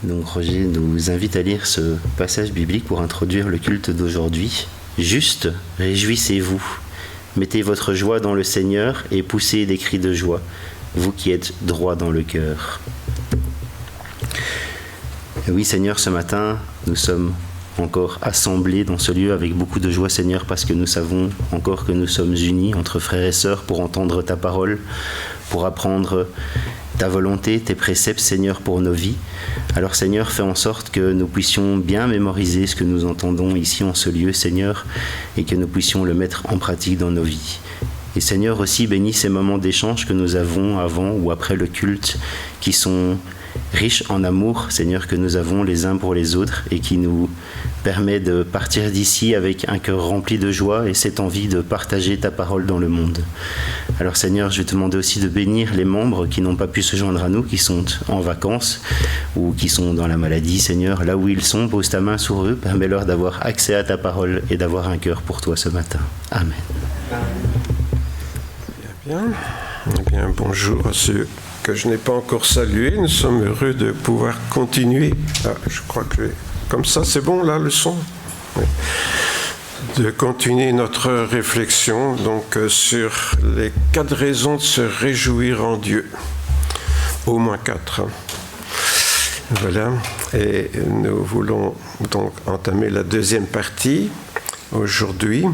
Donc Roger nous invite à lire ce passage biblique pour introduire le culte d'aujourd'hui. Juste, réjouissez-vous, mettez votre joie dans le Seigneur et poussez des cris de joie, vous qui êtes droit dans le cœur. Et oui Seigneur, ce matin, nous sommes encore assemblés dans ce lieu avec beaucoup de joie Seigneur, parce que nous savons encore que nous sommes unis entre frères et sœurs pour entendre ta parole, pour apprendre ta volonté, tes préceptes, Seigneur, pour nos vies. Alors, Seigneur, fais en sorte que nous puissions bien mémoriser ce que nous entendons ici en ce lieu, Seigneur, et que nous puissions le mettre en pratique dans nos vies. Et Seigneur, aussi, bénis ces moments d'échange que nous avons avant ou après le culte, qui sont riches en amour, Seigneur, que nous avons les uns pour les autres, et qui nous permet de partir d'ici avec un cœur rempli de joie et cette envie de partager ta parole dans le monde. Alors Seigneur, je vais te demander aussi de bénir les membres qui n'ont pas pu se joindre à nous, qui sont en vacances ou qui sont dans la maladie, Seigneur. Là où ils sont, pose ta main sur eux, permets-leur d'avoir accès à ta parole et d'avoir un cœur pour toi ce matin. Amen. Bien, bonjour à ceux que je n'ai pas encore salués. Nous sommes heureux de pouvoir continuer. Je crois que comme ça, c'est bon là le son ? Oui. De continuer notre réflexion donc sur les 4 raisons de se réjouir en Dieu. Au moins 4. Voilà. Et nous voulons donc entamer la deuxième partie aujourd'hui.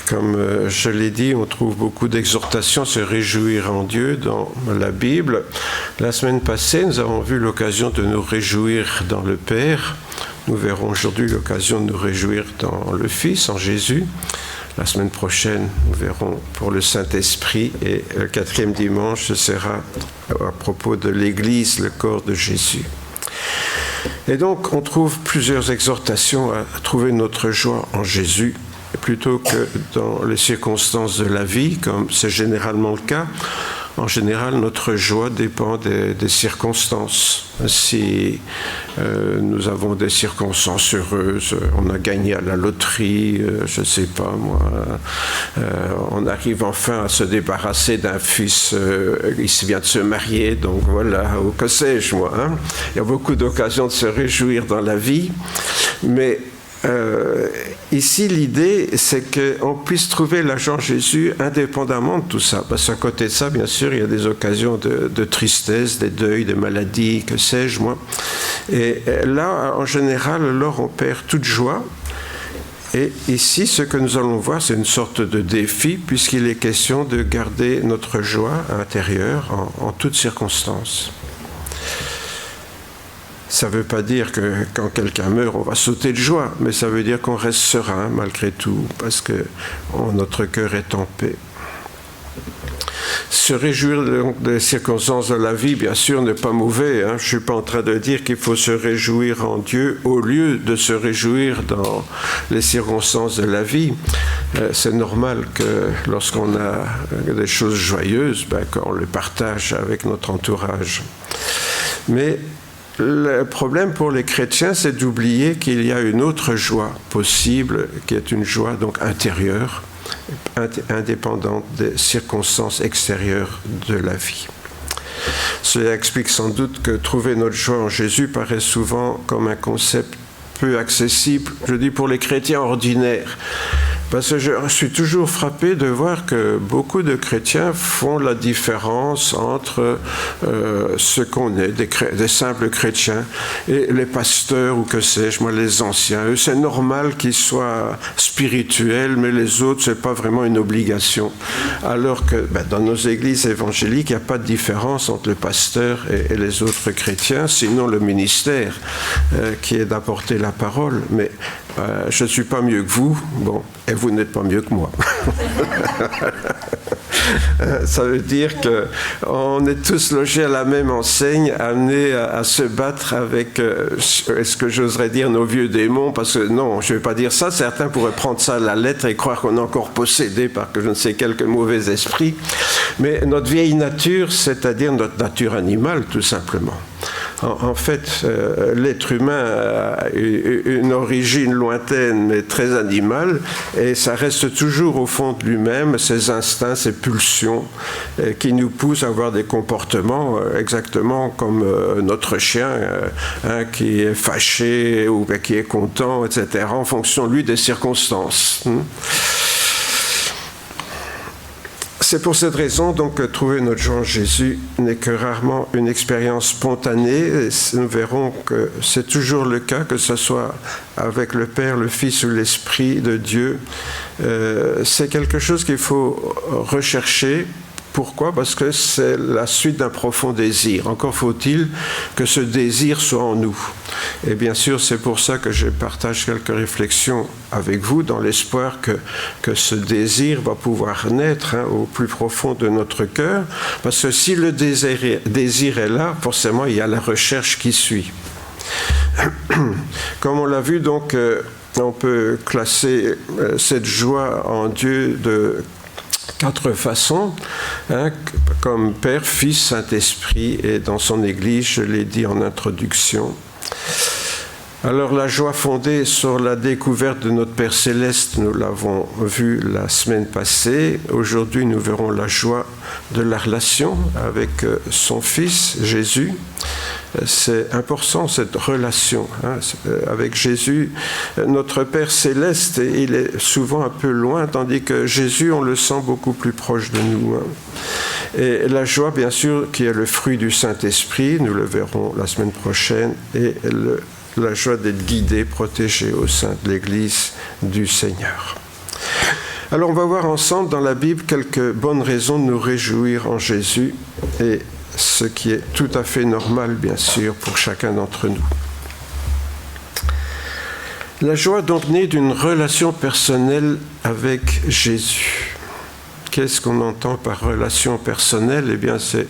Comme je l'ai dit, on trouve beaucoup d'exhortations à se réjouir en Dieu dans la Bible. La semaine passée, nous avons vu l'occasion de nous réjouir dans le Père. Nous verrons aujourd'hui l'occasion de nous réjouir dans le Fils, en Jésus. La semaine prochaine, nous verrons pour le Saint-Esprit. Et le 4e dimanche, ce sera à propos de l'Église, le corps de Jésus. Et donc, on trouve plusieurs exhortations à trouver notre joie en Jésus, plutôt que dans les circonstances de la vie, comme c'est généralement le cas. En général, notre joie dépend des circonstances. Si nous avons des circonstances heureuses, on a gagné à la loterie, je ne sais pas moi, on arrive enfin à se débarrasser d'un fils, il vient de se marier, donc voilà, ou que sais-je moi. Hein. Il y a beaucoup d'occasions de se réjouir dans la vie, mais ici, l'idée, c'est qu'on puisse trouver la joie en Jésus indépendamment de tout ça. Parce qu'à côté de ça, bien sûr, il y a des occasions de tristesse, des deuils, des maladies, que sais-je, moi. Et là, en général, alors, on perd toute joie. Et ici, ce que nous allons voir, c'est une sorte de défi, puisqu'il est question de garder notre joie intérieure en toutes circonstances. Ça ne veut pas dire que quand quelqu'un meurt, on va sauter de joie, mais ça veut dire qu'on reste serein malgré tout, parce que notre cœur est en paix. Se réjouir donc des circonstances de la vie, bien sûr, n'est pas mauvais. Hein. Je ne suis pas en train de dire qu'il faut se réjouir en Dieu au lieu de se réjouir dans les circonstances de la vie. C'est normal que lorsqu'on a des choses joyeuses, qu'on les partage avec notre entourage. Mais le problème pour les chrétiens, c'est d'oublier qu'il y a une autre joie possible, qui est une joie donc intérieure, indépendante des circonstances extérieures de la vie. Cela explique sans doute que trouver notre joie en Jésus paraît souvent comme un concept peu accessible, je dis pour les chrétiens ordinaires. Parce que je suis toujours frappé de voir que beaucoup de chrétiens font la différence entre ce qu'on est, des simples chrétiens, et les pasteurs ou que sais-je, moi, les anciens. Eux, c'est normal qu'ils soient spirituels, mais les autres, c'est pas vraiment une obligation. Alors que dans nos églises évangéliques, il n'y a pas de différence entre le pasteur et les autres chrétiens, sinon le ministère qui est d'apporter la parole. Mais je ne suis pas mieux que vous, bon, et vous n'êtes pas mieux que moi. Ça veut dire qu'on est tous logés à la même enseigne, amenés à se battre avec, est-ce que j'oserais dire, nos vieux démons, parce que non, je ne vais pas dire ça, certains pourraient prendre ça à la lettre et croire qu'on est encore possédé par je ne sais quel mauvais esprit, mais notre vieille nature, c'est-à-dire notre nature animale, tout simplement. En fait, l'être humain a une origine lointaine mais très animale, et ça reste toujours au fond de lui-même, ses instincts, ses pulsions, qui nous poussent à avoir des comportements exactement comme notre chien, qui est fâché ou qui est content, etc., en fonction, lui, des circonstances. C'est pour cette raison donc, que trouver notre joie en Jésus n'est que rarement une expérience spontanée. Et nous verrons que c'est toujours le cas, que ce soit avec le Père, le Fils ou l'Esprit de Dieu. C'est quelque chose qu'il faut rechercher. Pourquoi ? Parce que c'est la suite d'un profond désir. Encore faut-il que ce désir soit en nous. Et bien sûr, c'est pour ça que je partage quelques réflexions avec vous, dans l'espoir que ce désir va pouvoir naître au plus profond de notre cœur. Parce que si le désir est là, forcément, il y a la recherche qui suit. Comme on l'a vu, donc, on peut classer cette joie en Dieu de 4 façons, comme Père, Fils, Saint-Esprit, et dans son Église, je l'ai dit en introduction. Alors la joie fondée sur la découverte de notre Père Céleste, nous l'avons vu la semaine passée. Aujourd'hui, nous verrons la joie de la relation avec son Fils, Jésus. C'est important, cette relation avec Jésus. Notre Père Céleste, il est souvent un peu loin, tandis que Jésus, on le sent beaucoup plus proche de nous. Et la joie, bien sûr, qui est le fruit du Saint-Esprit, nous le verrons la semaine prochaine, et la joie d'être guidé, protégé au sein de l'Église du Seigneur. Alors on va voir ensemble dans la Bible quelques bonnes raisons de nous réjouir en Jésus, et ce qui est tout à fait normal, bien sûr, pour chacun d'entre nous. La joie donc naît d'une relation personnelle avec Jésus. Qu'est-ce qu'on entend par relation personnelle ? Eh bien, c'est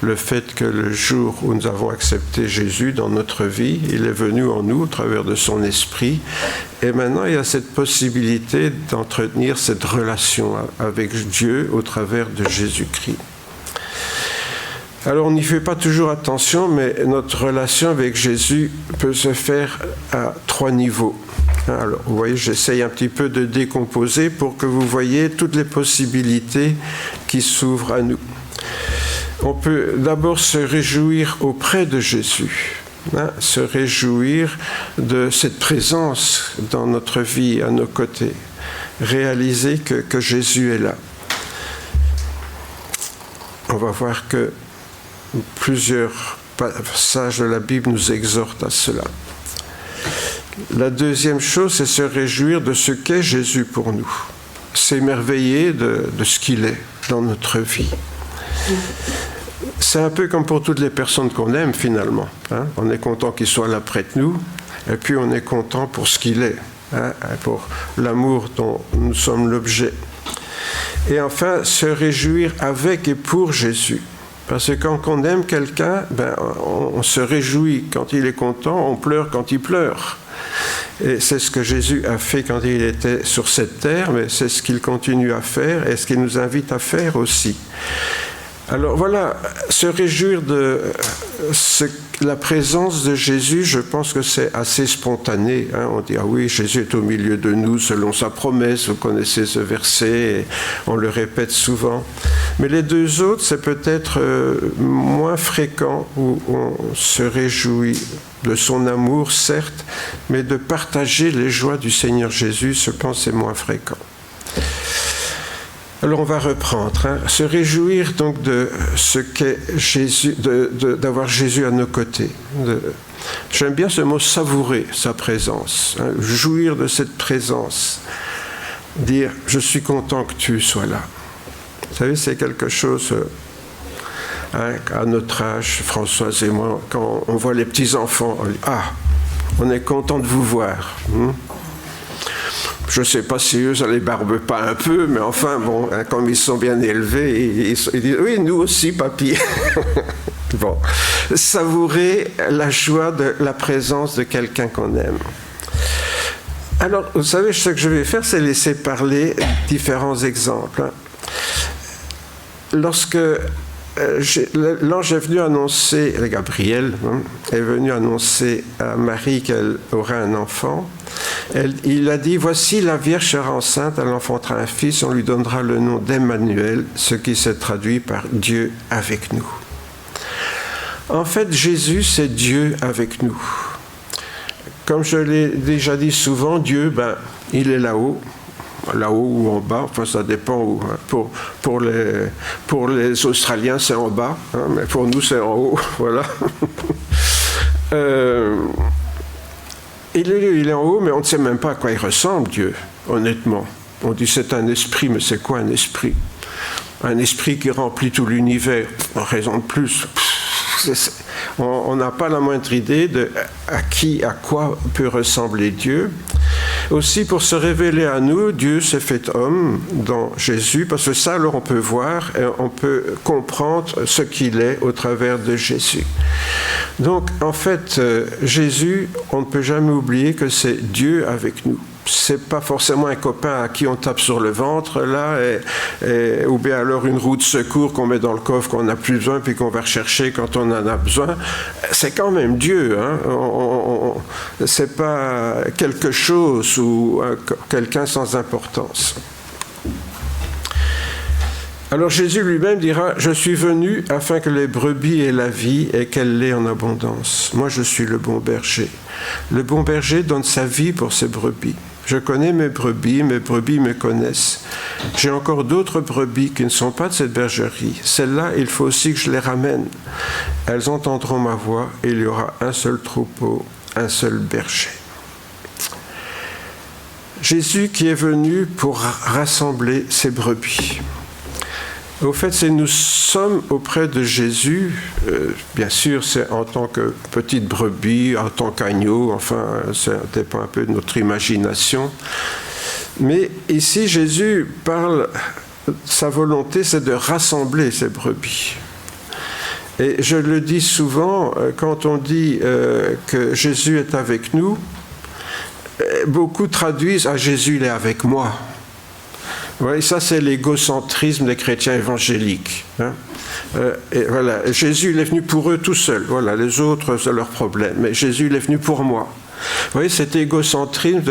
le fait que le jour où nous avons accepté Jésus dans notre vie, il est venu en nous au travers de son esprit. Et maintenant, il y a cette possibilité d'entretenir cette relation avec Dieu au travers de Jésus-Christ. Alors, on n'y fait pas toujours attention, mais notre relation avec Jésus peut se faire à 3 niveaux. Alors, vous voyez, j'essaye un petit peu de décomposer pour que vous voyez toutes les possibilités qui s'ouvrent à nous. On peut d'abord se réjouir auprès de Jésus, se réjouir de cette présence dans notre vie, à nos côtés, réaliser que Jésus est là. On va voir que plusieurs passages de la Bible nous exhortent à cela. La deuxième chose, c'est se réjouir de ce qu'est Jésus pour nous. S'émerveiller de ce qu'il est dans notre vie. C'est un peu comme pour toutes les personnes qu'on aime finalement. On est content qu'il soit là près de nous, et puis on est content pour ce qu'il est, pour l'amour dont nous sommes l'objet. Et enfin, se réjouir avec et pour Jésus. Parce que quand on aime quelqu'un, on se réjouit quand il est content, on pleure quand il pleure. Et c'est ce que Jésus a fait quand il était sur cette terre, mais c'est ce qu'il continue à faire et ce qu'il nous invite à faire aussi. Alors voilà, se réjouir de la présence de Jésus, je pense que c'est assez spontané. On dit, ah oui, Jésus est au milieu de nous selon sa promesse, vous connaissez ce verset, et on le répète souvent. Mais les 2 autres, c'est peut-être moins fréquent, où on se réjouit de son amour, certes, mais de partager les joies du Seigneur Jésus, je pense que c'est moins fréquent. Alors on va reprendre, se réjouir donc de ce qu'est Jésus, d'avoir Jésus à nos côtés. J'aime bien ce mot savourer sa présence, jouir de cette présence, dire je suis content que tu sois là. Vous savez, c'est quelque chose, à notre âge, Françoise et moi, quand on voit les petits-enfants, on dit on est content de vous voir. Je ne sais pas si eux, ça ne les barbe pas un peu, mais enfin, bon, comme ils sont bien élevés, ils disent « Oui, nous aussi, papy !» Bon, savourer la joie de la présence de quelqu'un qu'on aime. Alors, vous savez, ce que je vais faire, c'est laisser parler différents exemples. Lorsque l'ange est venu annoncer, Gabriel est venu annoncer à Marie qu'elle aurait un enfant. Il a dit, voici la Vierge sera enceinte, elle enfantera un fils, on lui donnera le nom d'Emmanuel, ce qui se traduit par Dieu avec nous. En fait, Jésus, c'est Dieu avec nous. Comme je l'ai déjà dit souvent, Dieu, il est là-haut ou en bas, enfin ça dépend où. Pour les Australiens, c'est en bas, mais pour nous, c'est en haut, voilà. Il est en haut, mais on ne sait même pas à quoi il ressemble, Dieu, honnêtement. On dit c'est un esprit, mais c'est quoi un esprit? Un esprit qui remplit tout l'univers, en raison de plus. On n'a pas la moindre idée de à quoi peut ressembler Dieu. Aussi, pour se révéler à nous, Dieu s'est fait homme dans Jésus, parce que ça, alors on peut voir et on peut comprendre ce qu'il est au travers de Jésus. Donc, en fait, Jésus, on ne peut jamais oublier que c'est Dieu avec nous. C'est pas forcément un copain à qui on tape sur le ventre, là, ou bien alors une roue de secours qu'on met dans le coffre qu'on n'a plus besoin, puis qu'on va rechercher quand on en a besoin. C'est quand même Dieu, hein. C'est pas quelque chose ou quelqu'un sans importance. Alors Jésus lui-même dira, je suis venu afin que les brebis aient la vie et qu'elle l'ait en abondance. Moi, je suis le bon berger. Le bon berger donne sa vie pour ses brebis. Je connais mes brebis me connaissent. J'ai encore d'autres brebis qui ne sont pas de cette bergerie. Celles-là, il faut aussi que je les ramène. Elles entendront ma voix et il y aura un seul troupeau, un seul berger. Jésus qui est venu pour rassembler ses brebis. Au fait, c'est nous sommes auprès de Jésus, bien sûr, c'est en tant que petite brebis, en tant qu'agneau, enfin, ça dépend un peu de notre imagination. Mais ici, Jésus parle, sa volonté, c'est de rassembler ces brebis. Et je le dis souvent, quand on dit que Jésus est avec nous, beaucoup traduisent « Ah, Jésus, il est avec moi ». Oui, ça c'est l'égocentrisme des chrétiens évangéliques. Hein. Et voilà, Jésus il est venu pour eux tout seul. Voilà, les autres c'est leur problème. Mais Jésus il est venu pour moi. Vous voyez, cet égocentrisme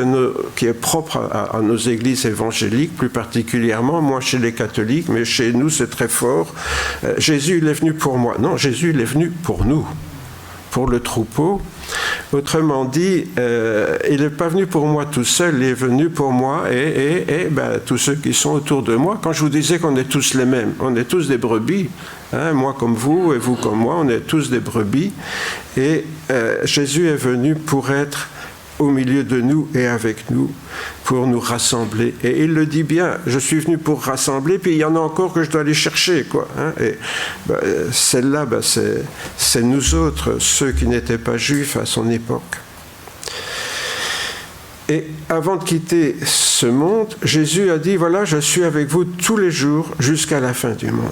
qui est propre à nos églises évangéliques, plus particulièrement, moi chez les catholiques, mais chez nous c'est très fort. Jésus il est venu pour moi. Non, Jésus il est venu pour nous, pour le troupeau. Autrement dit, il n'est pas venu pour moi tout seul, il est venu pour moi et tous ceux qui sont autour de moi. Quand je vous disais qu'on est tous les mêmes, on est tous des brebis, hein, moi comme vous et vous comme moi, on est tous des brebis. Et Jésus est venu pour être au milieu de nous et avec nous, pour nous rassembler. Et il le dit bien, je suis venu pour rassembler, puis il y en a encore que je dois aller chercher, quoi. Hein. Et celle-là, c'est nous autres, ceux qui n'étaient pas juifs à son époque. Et avant de quitter ce monde, Jésus a dit, voilà, je suis avec vous tous les jours jusqu'à la fin du monde.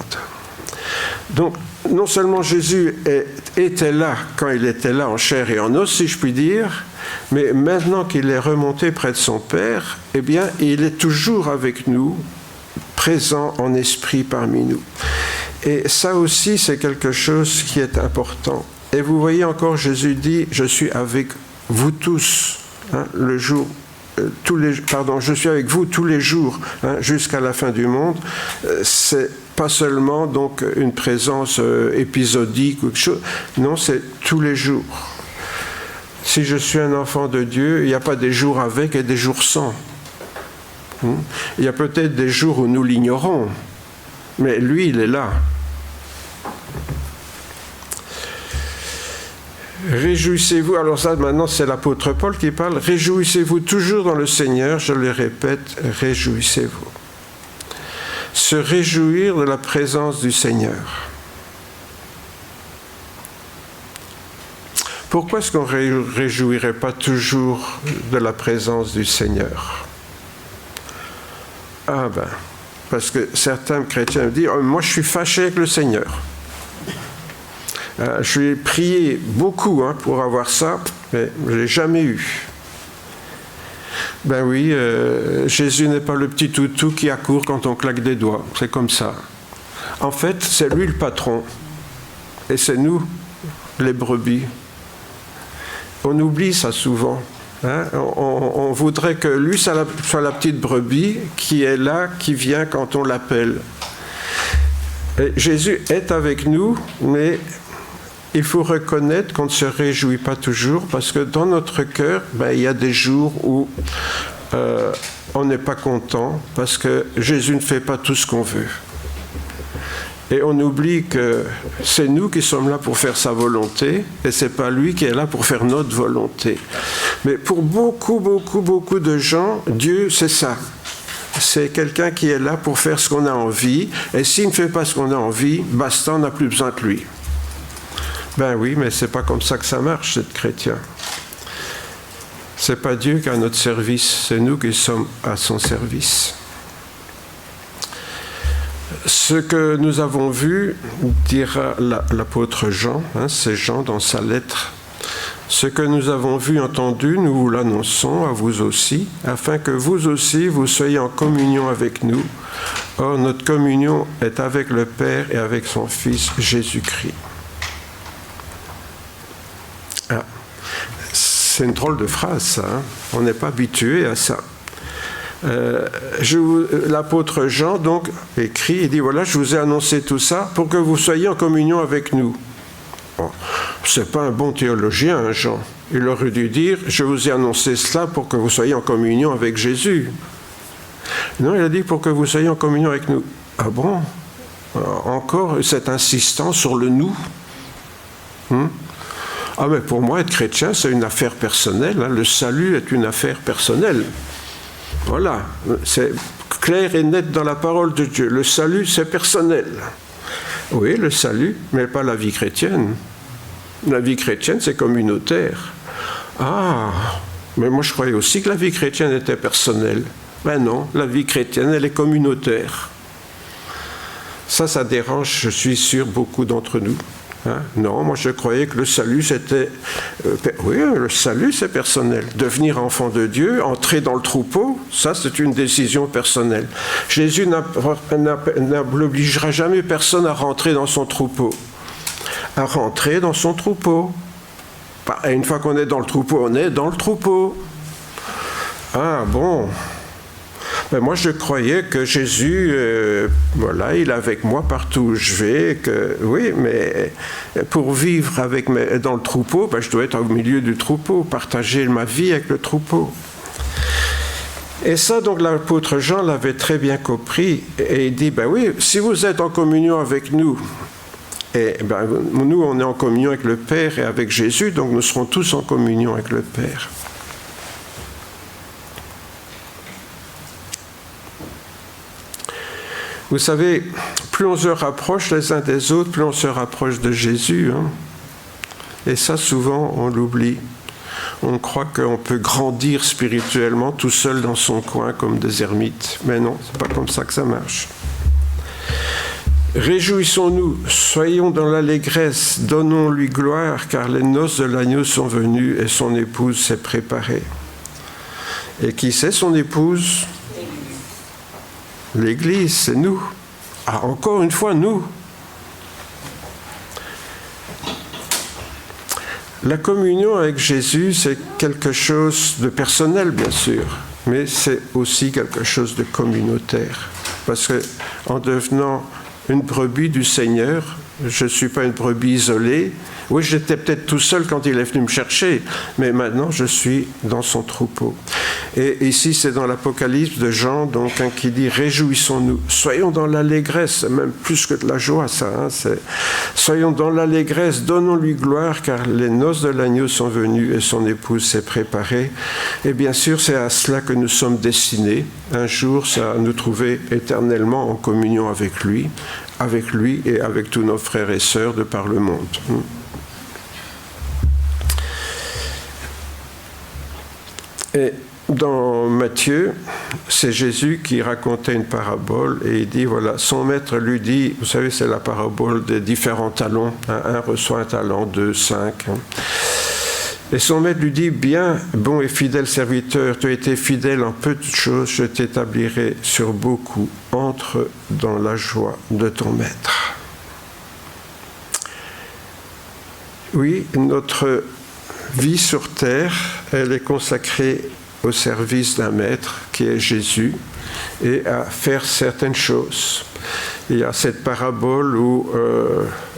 Donc, non seulement Jésus était là quand il était là en chair et en os, si je puis dire, mais maintenant qu'il est remonté près de son Père, eh bien, il est toujours avec nous, présent en esprit parmi nous. Et ça aussi, c'est quelque chose qui est important. Et vous voyez encore, Jésus dit, je suis avec vous tous, hein, je suis avec vous tous les jours, hein, jusqu'à la fin du monde. C'est pas seulement donc une présence épisodique ou quelque chose, non, c'est tous les jours. Si je suis un enfant de Dieu, il n'y a pas des jours avec et des jours sans. Il y a peut-être des jours où nous l'ignorons, mais lui, il est là. Réjouissez-vous, alors ça maintenant c'est l'apôtre Paul qui parle, réjouissez-vous toujours dans le Seigneur, je le répète, réjouissez-vous. Se réjouir de la présence du Seigneur. Pourquoi est-ce qu'on ne réjouirait pas toujours de la présence du Seigneur? Ah ben, parce que certains chrétiens me disent, moi je suis fâché avec le Seigneur. Je lui ai prié beaucoup pour avoir ça, mais je ne l'ai jamais eu. Ben oui, Jésus n'est pas le petit toutou qui accourt quand on claque des doigts, c'est comme ça. En fait, c'est lui le patron. Et c'est nous, les brebis. On oublie ça souvent. Hein? On voudrait que lui soit la petite brebis qui est là, qui vient quand on l'appelle. Et Jésus est avec nous, mais il faut reconnaître qu'on ne se réjouit pas toujours, parce que dans notre cœur, il y a des jours où on n'est pas content, parce que Jésus ne fait pas tout ce qu'on veut. Et on oublie que c'est nous qui sommes là pour faire sa volonté, et ce n'est pas lui qui est là pour faire notre volonté. Mais pour beaucoup de gens, Dieu, c'est ça. C'est quelqu'un qui est là pour faire ce qu'on a envie, et s'il ne fait pas ce qu'on a envie, basta, on n'a plus besoin de lui. Ben oui, mais c'est pas comme ça que ça marche, c'est chrétien. C'est pas Dieu qui est à notre service, c'est nous qui sommes à son service. Ce que nous avons vu, dira l'apôtre Jean, c'est Jean dans sa lettre, ce que nous avons vu, entendu, nous vous l'annonçons à vous aussi, afin que vous aussi, vous soyez en communion avec nous. Or, notre communion est avec le Père et avec son Fils Jésus-Christ. Ah, c'est une drôle de phrase, ça. On n'est pas habitué à ça. L'apôtre Jean donc écrit et dit voilà, je vous ai annoncé tout ça pour que vous soyez en communion avec nous. Bon, c'est pas un bon théologien, Jean. Il aurait dû dire je vous ai annoncé cela pour que vous soyez en communion avec Jésus. Non, il a dit pour que vous soyez en communion avec nous. Ah bon? Encore cette insistance sur le nous. Ah mais pour moi être chrétien c'est une affaire personnelle. Le salut est une affaire personnelle. Voilà, c'est clair et net dans la parole de Dieu. Le salut, c'est personnel. Oui, le salut, mais pas la vie chrétienne. La vie chrétienne, c'est communautaire. Ah, mais moi je croyais aussi que la vie chrétienne était personnelle. Ben non, la vie chrétienne, elle est communautaire. Ça dérange, je suis sûr, beaucoup d'entre nous. Non, moi je croyais que le salut c'était... oui, le salut c'est personnel. Devenir enfant de Dieu, entrer dans le troupeau, ça c'est une décision personnelle. Jésus n'obligera jamais personne à rentrer dans son troupeau. À rentrer dans son troupeau. Et une fois qu'on est dans le troupeau, on est dans le troupeau. Ah bon... Ben moi, je croyais que Jésus, voilà, il est avec moi partout où je vais. Oui, mais pour vivre dans le troupeau, ben, je dois être au milieu du troupeau, partager ma vie avec le troupeau. Et ça, donc, l'apôtre Jean l'avait très bien compris. Et il dit, ben oui, si vous êtes en communion avec nous, et ben, nous, on est en communion avec le Père et avec Jésus, donc nous serons tous en communion avec le Père. Vous savez, plus on se rapproche les uns des autres, plus on se rapproche de Jésus. Et ça, souvent, on l'oublie. On croit qu'on peut grandir spirituellement tout seul dans son coin comme des ermites. Mais non, c'est pas comme ça que ça marche. Réjouissons-nous, soyons dans l'allégresse, donnons-lui gloire, car les noces de l'agneau sont venues et son épouse s'est préparée. Et qui c'est son épouse ? L'Église, c'est nous. Ah, encore une fois, nous. La communion avec Jésus, c'est quelque chose de personnel, bien sûr, mais c'est aussi quelque chose de communautaire. Parce qu'en devenant une brebis du Seigneur, je ne suis pas une brebis isolée. Oui, j'étais peut-être tout seul quand il est venu me chercher, mais maintenant je suis dans son troupeau. Et ici, c'est dans l'Apocalypse de Jean, donc, qui dit « Réjouissons-nous, soyons dans l'allégresse », même plus que de la joie, ça. Soyons dans l'allégresse, donnons-lui gloire, car les noces de l'agneau sont venues et son épouse s'est préparée. Et bien sûr, c'est à cela que nous sommes destinés. Un jour, c'est à nous trouver éternellement en communion avec lui et avec tous nos frères et sœurs de par le monde. Et dans Matthieu, c'est Jésus qui racontait une parabole et il dit, voilà, son maître lui dit, vous savez, c'est la parabole des différents talents, un reçoit un talent, 2, 5. Et son maître lui dit, bien, bon et fidèle serviteur, tu as été fidèle en peu de choses, je t'établirai sur beaucoup. Entre dans la joie de ton maître. Oui, notre vie sur terre, elle est consacrée au service d'un maître qui est Jésus et à faire certaines choses. Il y a cette parabole où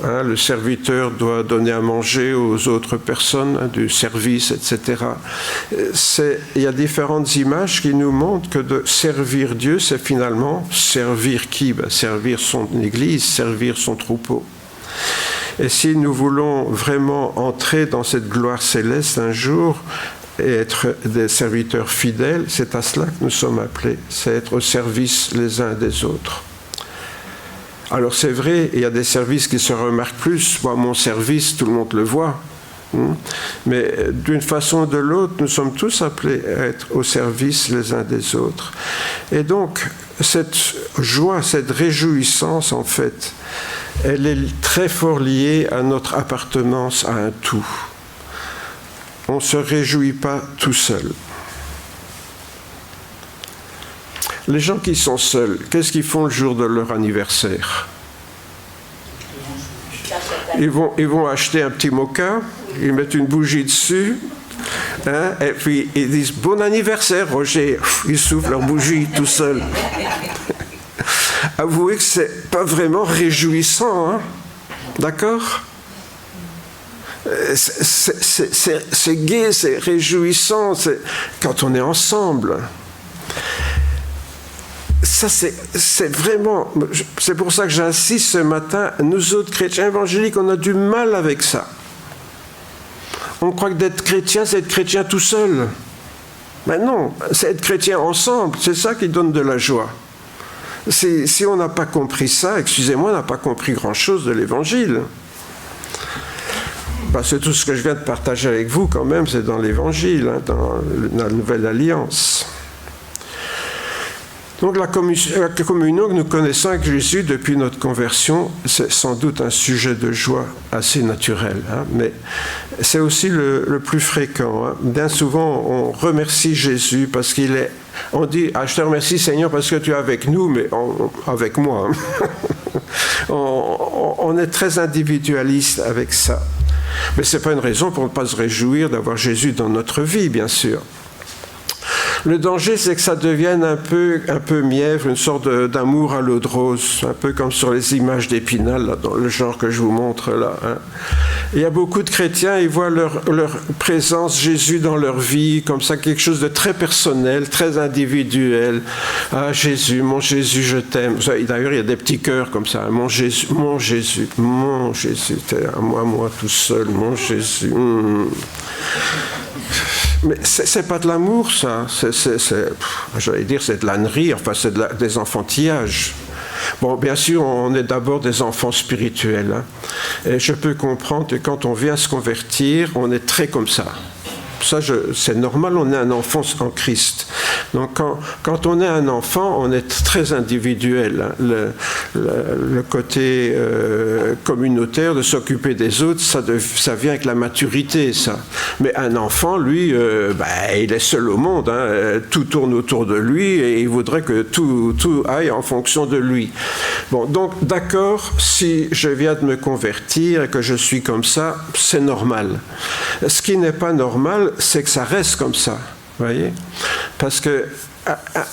le serviteur doit donner à manger aux autres personnes, du service, etc. Il y a différentes images qui nous montrent que de servir Dieu, c'est finalement servir qui ? Servir son Église, servir son troupeau. Et si nous voulons vraiment entrer dans cette gloire céleste un jour, et être des serviteurs fidèles, c'est à cela que nous sommes appelés, c'est être au service les uns des autres. Alors c'est vrai, il y a des services qui se remarquent plus. Moi, mon service, tout le monde le voit. Mais d'une façon ou de l'autre, nous sommes tous appelés à être au service les uns des autres. Et donc, cette joie, cette réjouissance, en fait, elle est très fort liée à notre appartenance à un tout. On ne se réjouit pas tout seul. Les gens qui sont seuls, qu'est-ce qu'ils font le jour de leur anniversaire ? Ils vont acheter un petit moka, ils mettent une bougie dessus, et puis ils disent « Bon anniversaire, Roger !» Ils soufflent leur bougie tout seuls. Avouez que ce n'est pas vraiment réjouissant, hein ? D'accord ? C'est gai, c'est réjouissant, quand on est ensemble. Ça, c'est vraiment... C'est pour ça que j'insiste ce matin, nous autres chrétiens évangéliques, on a du mal avec ça. On croit que d'être chrétien, c'est être chrétien tout seul. Mais non, c'est être chrétien ensemble, c'est ça qui donne de la joie. Si on n'a pas compris ça, excusez-moi, on n'a pas compris grand-chose de l'Évangile. Parce que tout ce que je viens de partager avec vous, quand même, c'est dans l'Évangile, hein, dans la Nouvelle Alliance. Donc la communion que nous connaissons avec Jésus depuis notre conversion, c'est sans doute un sujet de joie assez naturel, hein, mais c'est aussi le plus fréquent. Hein. Bien souvent, on remercie Jésus parce qu'il est... On dit, je te remercie Seigneur parce que tu es avec nous, mais avec moi. Hein. On est très individualiste avec ça. Mais ce n'est pas une raison pour ne pas se réjouir d'avoir Jésus dans notre vie, bien sûr. Le danger, c'est que ça devienne un peu mièvre, une sorte d'amour à l'eau de rose, un peu comme sur les images d'Épinal, là, dans le genre que je vous montre là. Hein. Il y a beaucoup de chrétiens, ils voient leur présence, Jésus dans leur vie, comme ça, quelque chose de très personnel, très individuel. Ah Jésus, mon Jésus, je t'aime. D'ailleurs, il y a des petits cœurs comme ça. Mon Jésus, mon Jésus, mon Jésus, t'es à moi tout seul, mon Jésus. Mais c'est pas de l'amour, ça. J'allais dire, c'est de l'ânerie, enfin, c'est des enfantillages. Bon, bien sûr, on est d'abord des enfants spirituels. Hein, et je peux comprendre que quand on vient se convertir, on est très comme ça. Ça, c'est normal, on est un enfant en Christ. Donc, quand on est un enfant, on est très individuel. Hein. Le côté communautaire, de s'occuper des autres, ça vient avec la maturité, ça. Mais un enfant, lui, il est seul au monde. Hein. Tout tourne autour de lui et il voudrait que tout aille en fonction de lui. Bon, donc, d'accord, si je viens de me convertir et que je suis comme ça, c'est normal. Ce qui n'est pas normal, c'est que ça reste comme ça, voyez ? Parce que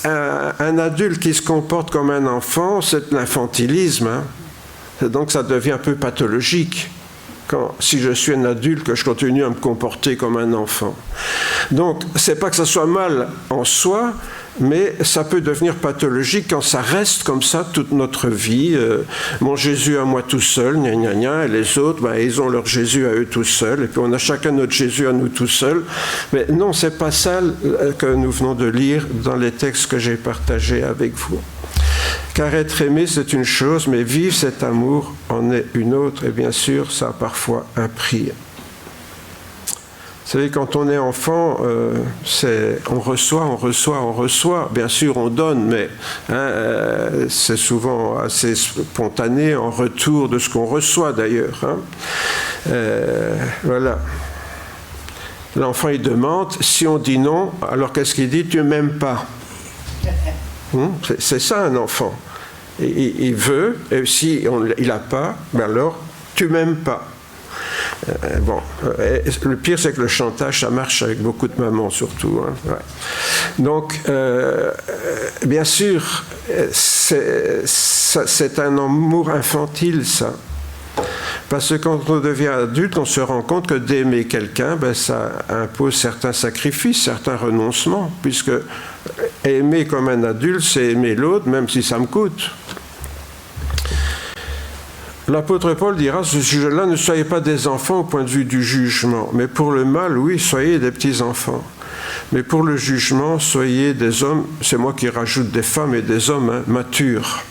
un adulte qui se comporte comme un enfant, c'est l'infantilisme. Hein. Donc ça devient un peu pathologique. Si je suis un adulte, que je continue à me comporter comme un enfant. Donc, c'est pas que ça soit mal en soi, mais ça peut devenir pathologique quand ça reste comme ça toute notre vie. Mon Jésus à moi tout seul, gna gna gna, et les autres, ils ont leur Jésus à eux tout seuls, et puis on a chacun notre Jésus à nous tout seuls. Mais non, c'est pas ça que nous venons de lire dans les textes que j'ai partagés avec vous. Car être aimé, c'est une chose, mais vivre cet amour en est une autre, et bien sûr, ça a parfois un prix. Vous savez, quand on est enfant, on reçoit. Bien sûr, on donne, mais c'est souvent assez spontané en retour de ce qu'on reçoit d'ailleurs. Hein. Voilà. L'enfant, il demande, si on dit non, alors qu'est-ce qu'il dit? Tu ne m'aimes pas. C'est ça un enfant. Il veut, et si il n'a pas, ben alors tu ne m'aimes pas. Le pire, c'est que le chantage, ça marche avec beaucoup de mamans surtout. Hein. Ouais. Donc, bien sûr, c'est un amour infantile, ça. Parce que quand on devient adulte, on se rend compte que d'aimer quelqu'un, ça impose certains sacrifices, certains renoncements, puisque aimer comme un adulte, c'est aimer l'autre, même si ça me coûte. L'apôtre Paul dira, ce sujet-là, ne soyez pas des enfants au point de vue du jugement, mais pour le mal, oui, soyez des petits-enfants. Mais pour le jugement, soyez des hommes, c'est moi qui rajoute des femmes et des hommes matures.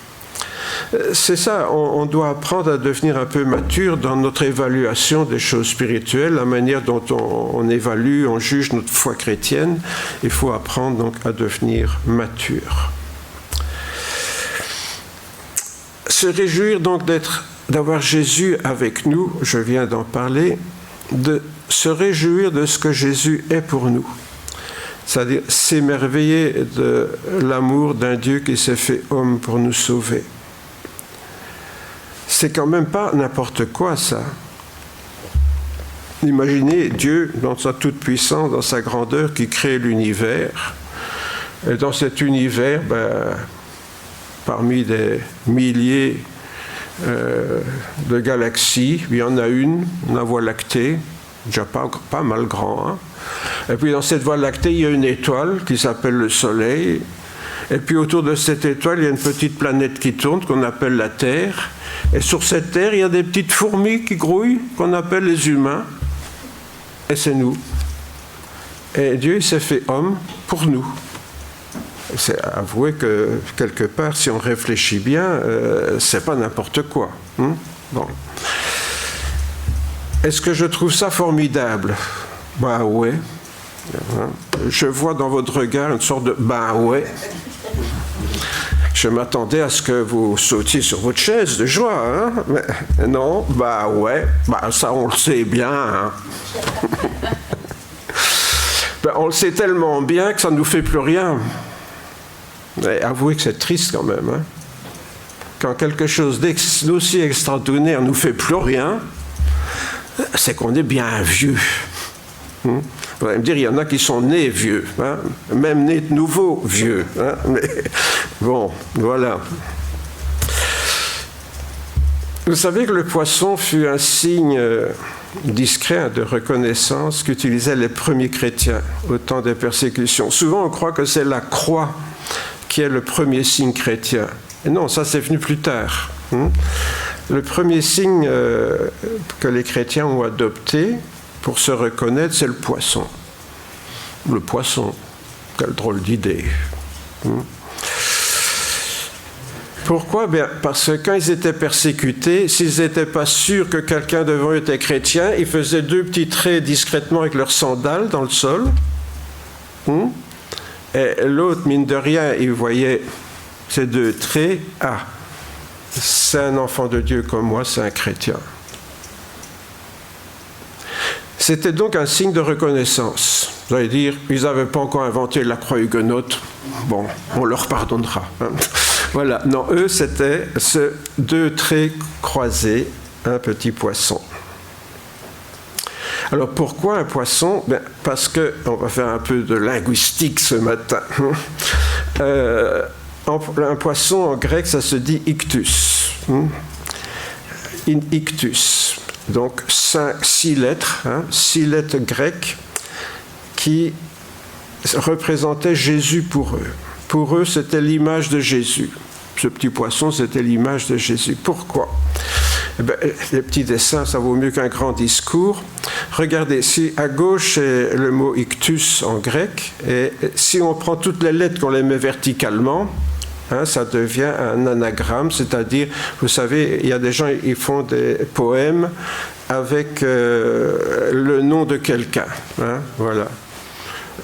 C'est ça, on doit apprendre à devenir un peu mature dans notre évaluation des choses spirituelles, la manière dont on évalue, on juge notre foi chrétienne. Il faut apprendre donc à devenir mature. Se réjouir donc d'avoir Jésus avec nous, je viens d'en parler, de se réjouir de ce que Jésus est pour nous. C'est-à-dire s'émerveiller de l'amour d'un Dieu qui s'est fait homme pour nous sauver. C'est quand même pas n'importe quoi, ça. Imaginez Dieu dans sa toute-puissance, dans sa grandeur, qui crée l'univers. Et dans cet univers, parmi des milliers de galaxies, il y en a une, la Voie lactée, déjà pas mal grand. Hein. Et puis dans cette Voie lactée, il y a une étoile qui s'appelle le Soleil. Et puis autour de cette étoile, il y a une petite planète qui tourne, qu'on appelle la Terre. Et sur cette Terre, il y a des petites fourmis qui grouillent, qu'on appelle les humains. Et c'est nous. Et Dieu, il s'est fait homme pour nous. C'est avouer que, quelque part, si on réfléchit bien, c'est pas n'importe quoi. Bon. Est-ce que je trouve ça formidable? Ouais. Je vois dans votre regard une sorte de ouais. Je m'attendais à ce que vous sautiez sur votre chaise de joie, hein? Mais non, ouais, ça on le sait bien. Hein? On le sait tellement bien que ça ne nous fait plus rien. Mais avouez que c'est triste quand même. Hein? Quand quelque chose d'aussi extraordinaire ne nous fait plus rien, c'est qu'on est bien vieux. Vous allez me dire, il y en a qui sont nés vieux, hein, même nés de nouveau vieux. Hein, mais bon, voilà. Vous savez que le poisson fut un signe discret de reconnaissance qu'utilisaient les premiers chrétiens au temps des persécutions. Souvent, on croit que c'est la croix qui est le premier signe chrétien. Et non, ça c'est venu plus tard. Le premier signe que les chrétiens ont adopté pour se reconnaître, c'est le poisson. Le poisson, quelle drôle d'idée. Pourquoi? Parce que quand ils étaient persécutés, s'ils n'étaient pas sûrs que quelqu'un devant eux était chrétien, ils faisaient 2 petits traits discrètement avec leurs sandales dans le sol. Et l'autre, mine de rien, il voyait ces 2 traits. Ah, c'est un enfant de Dieu comme moi, c'est un chrétien. C'était donc un signe de reconnaissance. Vous allez dire, ils n'avaient pas encore inventé la croix huguenote. Bon, on leur pardonnera. Hein. Voilà. Non, eux, c'était ce 2 traits croisés, un petit poisson. Alors, pourquoi un poisson? Parce que, on va faire un peu de linguistique ce matin. Un poisson, en grec, ça se dit ictus. In ictus. Donc 6 lettres, 6 lettres grecques qui représentaient Jésus pour eux. Pour eux, c'était l'image de Jésus. Ce petit poisson, c'était l'image de Jésus. Pourquoi? Les petits dessins, ça vaut mieux qu'un grand discours. Regardez, si à gauche, c'est le mot ictus en grec, et si on prend toutes les lettres qu'on les met verticalement, ça devient un anagramme, c'est-à-dire, vous savez, il y a des gens, ils font des poèmes avec le nom de quelqu'un. Voilà.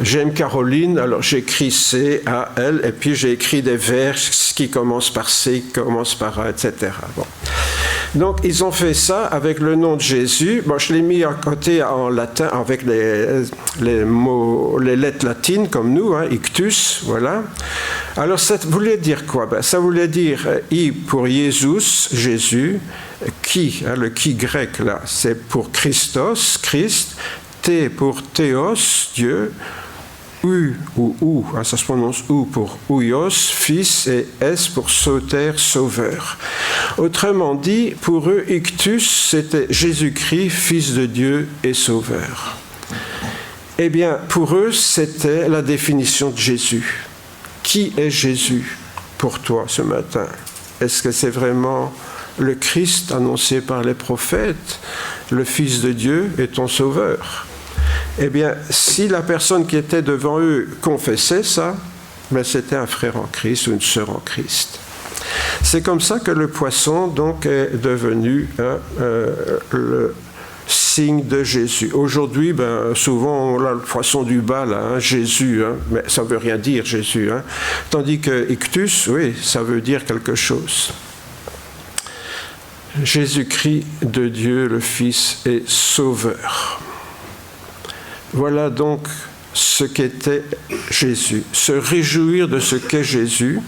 J'aime Caroline, alors j'écris C-A-L, et puis j'ai écrit des vers qui commencent par C, qui commencent par A, etc. Bon. Donc, ils ont fait ça avec le nom de Jésus. Bon, je l'ai mis à côté en latin avec les mots, les lettres latines comme nous, hein, ictus, voilà. Alors, ça voulait dire quoi? Ça voulait dire I pour Jesus, Jésus, qui, hein, le qui grec là, c'est pour Christos, Christ, T pour Théos, Dieu, U ou ou, hein, ça se prononce ou pour Ouios, fils, et S pour Soter, sauveur. Autrement dit, pour eux, ictus, c'était Jésus-Christ, fils de Dieu et sauveur. Eh bien, pour eux, c'était la définition de Jésus. Qui est Jésus pour toi ce matin? Est-ce que c'est vraiment le Christ annoncé par les prophètes, le Fils de Dieu et ton sauveur? Eh bien, si la personne qui était devant eux confessait ça, ben c'était un frère en Christ ou une sœur en Christ. C'est comme ça que le poisson donc est devenu le signe de Jésus. Aujourd'hui, ben, souvent on a le poisson du bas, là, hein, Jésus, hein, mais ça ne veut rien dire Jésus. Hein. Tandis que ictus, oui, ça veut dire quelque chose. Jésus-Christ de Dieu, le Fils, est sauveur. Voilà donc ce qu'était Jésus. Se réjouir de ce qu'est Jésus,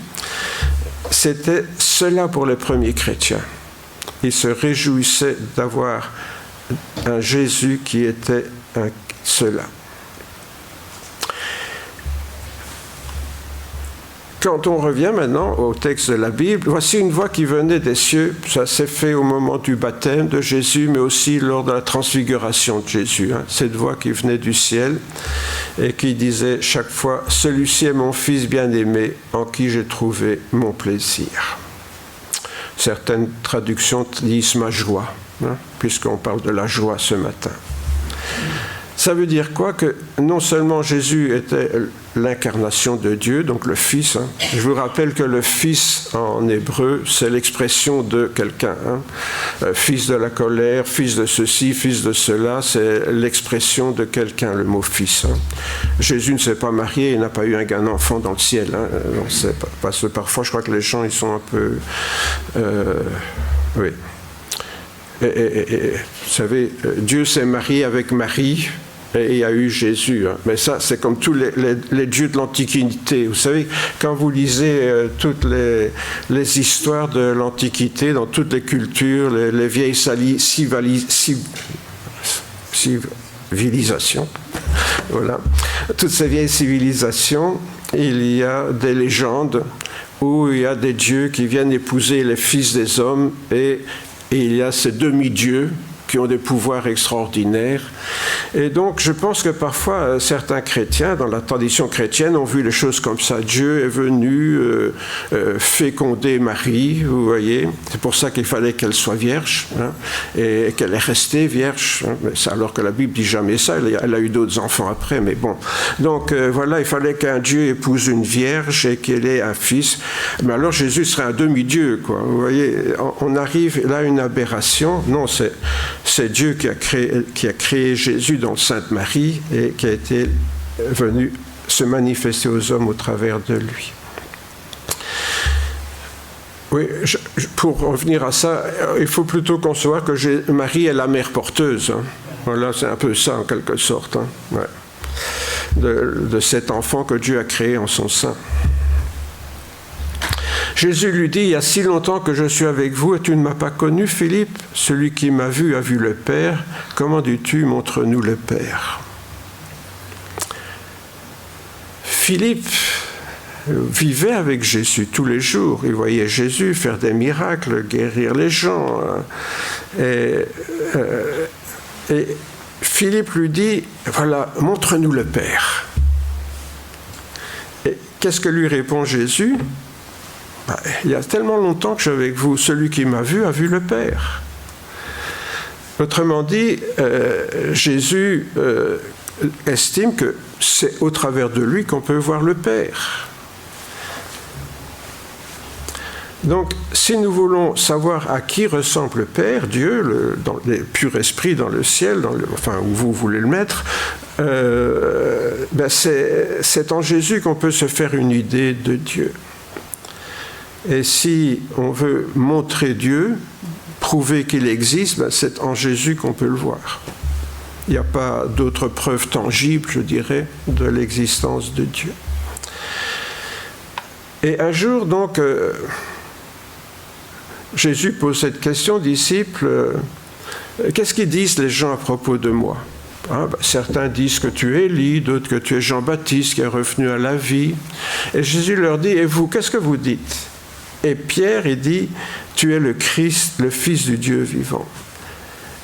c'était cela pour les premiers chrétiens. Ils se réjouissaient d'avoir un Jésus qui était cela. Quand on revient maintenant au texte de la Bible, voici une voix qui venait des cieux. Ça s'est fait au moment du baptême de Jésus, mais aussi lors de la transfiguration de Jésus. Hein. Cette voix qui venait du ciel et qui disait chaque fois « Celui-ci est mon Fils bien-aimé, en qui j'ai trouvé mon plaisir ». Certaines traductions disent « ma joie hein, », puisqu'on parle de la joie ce matin. Ça veut dire quoi? Que non seulement Jésus était l'incarnation de Dieu, donc le Fils. Hein. Je vous rappelle que le Fils en hébreu, c'est l'expression de quelqu'un. Hein. Fils de la colère, fils de ceci, fils de cela, c'est l'expression de quelqu'un, le mot Fils. Hein. Jésus ne s'est pas marié, il n'a pas eu un enfant dans le ciel. Hein. Donc c'est parce que parfois, je crois que les gens, ils sont un peu... oui. Et, vous savez, Dieu s'est marié avec Marie et il y a eu Jésus. Hein. Mais ça, c'est comme tous les dieux de l'Antiquité. Vous savez, quand vous lisez toutes les histoires de l'Antiquité, dans toutes les cultures, les vieilles civilisations, voilà, toutes ces vieilles civilisations, il y a des légendes où il y a des dieux qui viennent épouser les fils des hommes et il y a ces demi-dieux qui ont des pouvoirs extraordinaires. Et donc, je pense que parfois, certains chrétiens, dans la tradition chrétienne, ont vu les choses comme ça. Dieu est venu féconder Marie, vous voyez. C'est pour ça qu'il fallait qu'elle soit vierge, hein, et qu'elle est restée vierge. Hein, mais ça, alors que la Bible dit jamais ça. Elle a eu d'autres enfants après, mais bon. Donc, voilà, il fallait qu'un Dieu épouse une vierge et qu'elle ait un fils. Mais alors, Jésus serait un demi-dieu, quoi. Vous voyez, on arrive là à une aberration. Non, c'est Dieu qui a créé Jésus dans Sainte Marie et qui a été venu se manifester aux hommes au travers de lui. Oui, pour revenir à ça, il faut plutôt concevoir que Marie est la mère porteuse. Hein. Voilà, c'est un peu ça en quelque sorte. Hein. Ouais. De cet enfant que Dieu a créé en son sein. Jésus lui dit, il y a si longtemps que je suis avec vous et tu ne m'as pas connu, Philippe. Celui qui m'a vu a vu le Père. Comment dis-tu, montre-nous le Père? Philippe vivait avec Jésus tous les jours. Il voyait Jésus faire des miracles, guérir les gens. Et Philippe lui dit, voilà, montre-nous le Père. Et qu'est-ce que lui répond Jésus? Il y a tellement longtemps que je suis avec vous, celui qui m'a vu a vu le Père. Autrement dit, Jésus estime que c'est au travers de lui qu'on peut voir le Père. Donc, si nous voulons savoir à qui ressemble le Père, Dieu, dans le pur esprit dans le ciel, enfin où vous voulez le mettre, c'est en Jésus qu'on peut se faire une idée de Dieu. Et si on veut montrer Dieu, prouver qu'il existe, c'est en Jésus qu'on peut le voir. Il n'y a pas d'autres preuves tangibles, je dirais, de l'existence de Dieu. Et un jour, donc, Jésus pose cette question aux disciples, qu'est-ce qu'ils disent les gens à propos de moi ? Certains disent que tu es Élie, d'autres que tu es Jean-Baptiste qui est revenu à la vie. Et Jésus leur dit, et vous, qu'est-ce que vous dites ? Et Pierre, il dit, tu es le Christ, le Fils du Dieu vivant.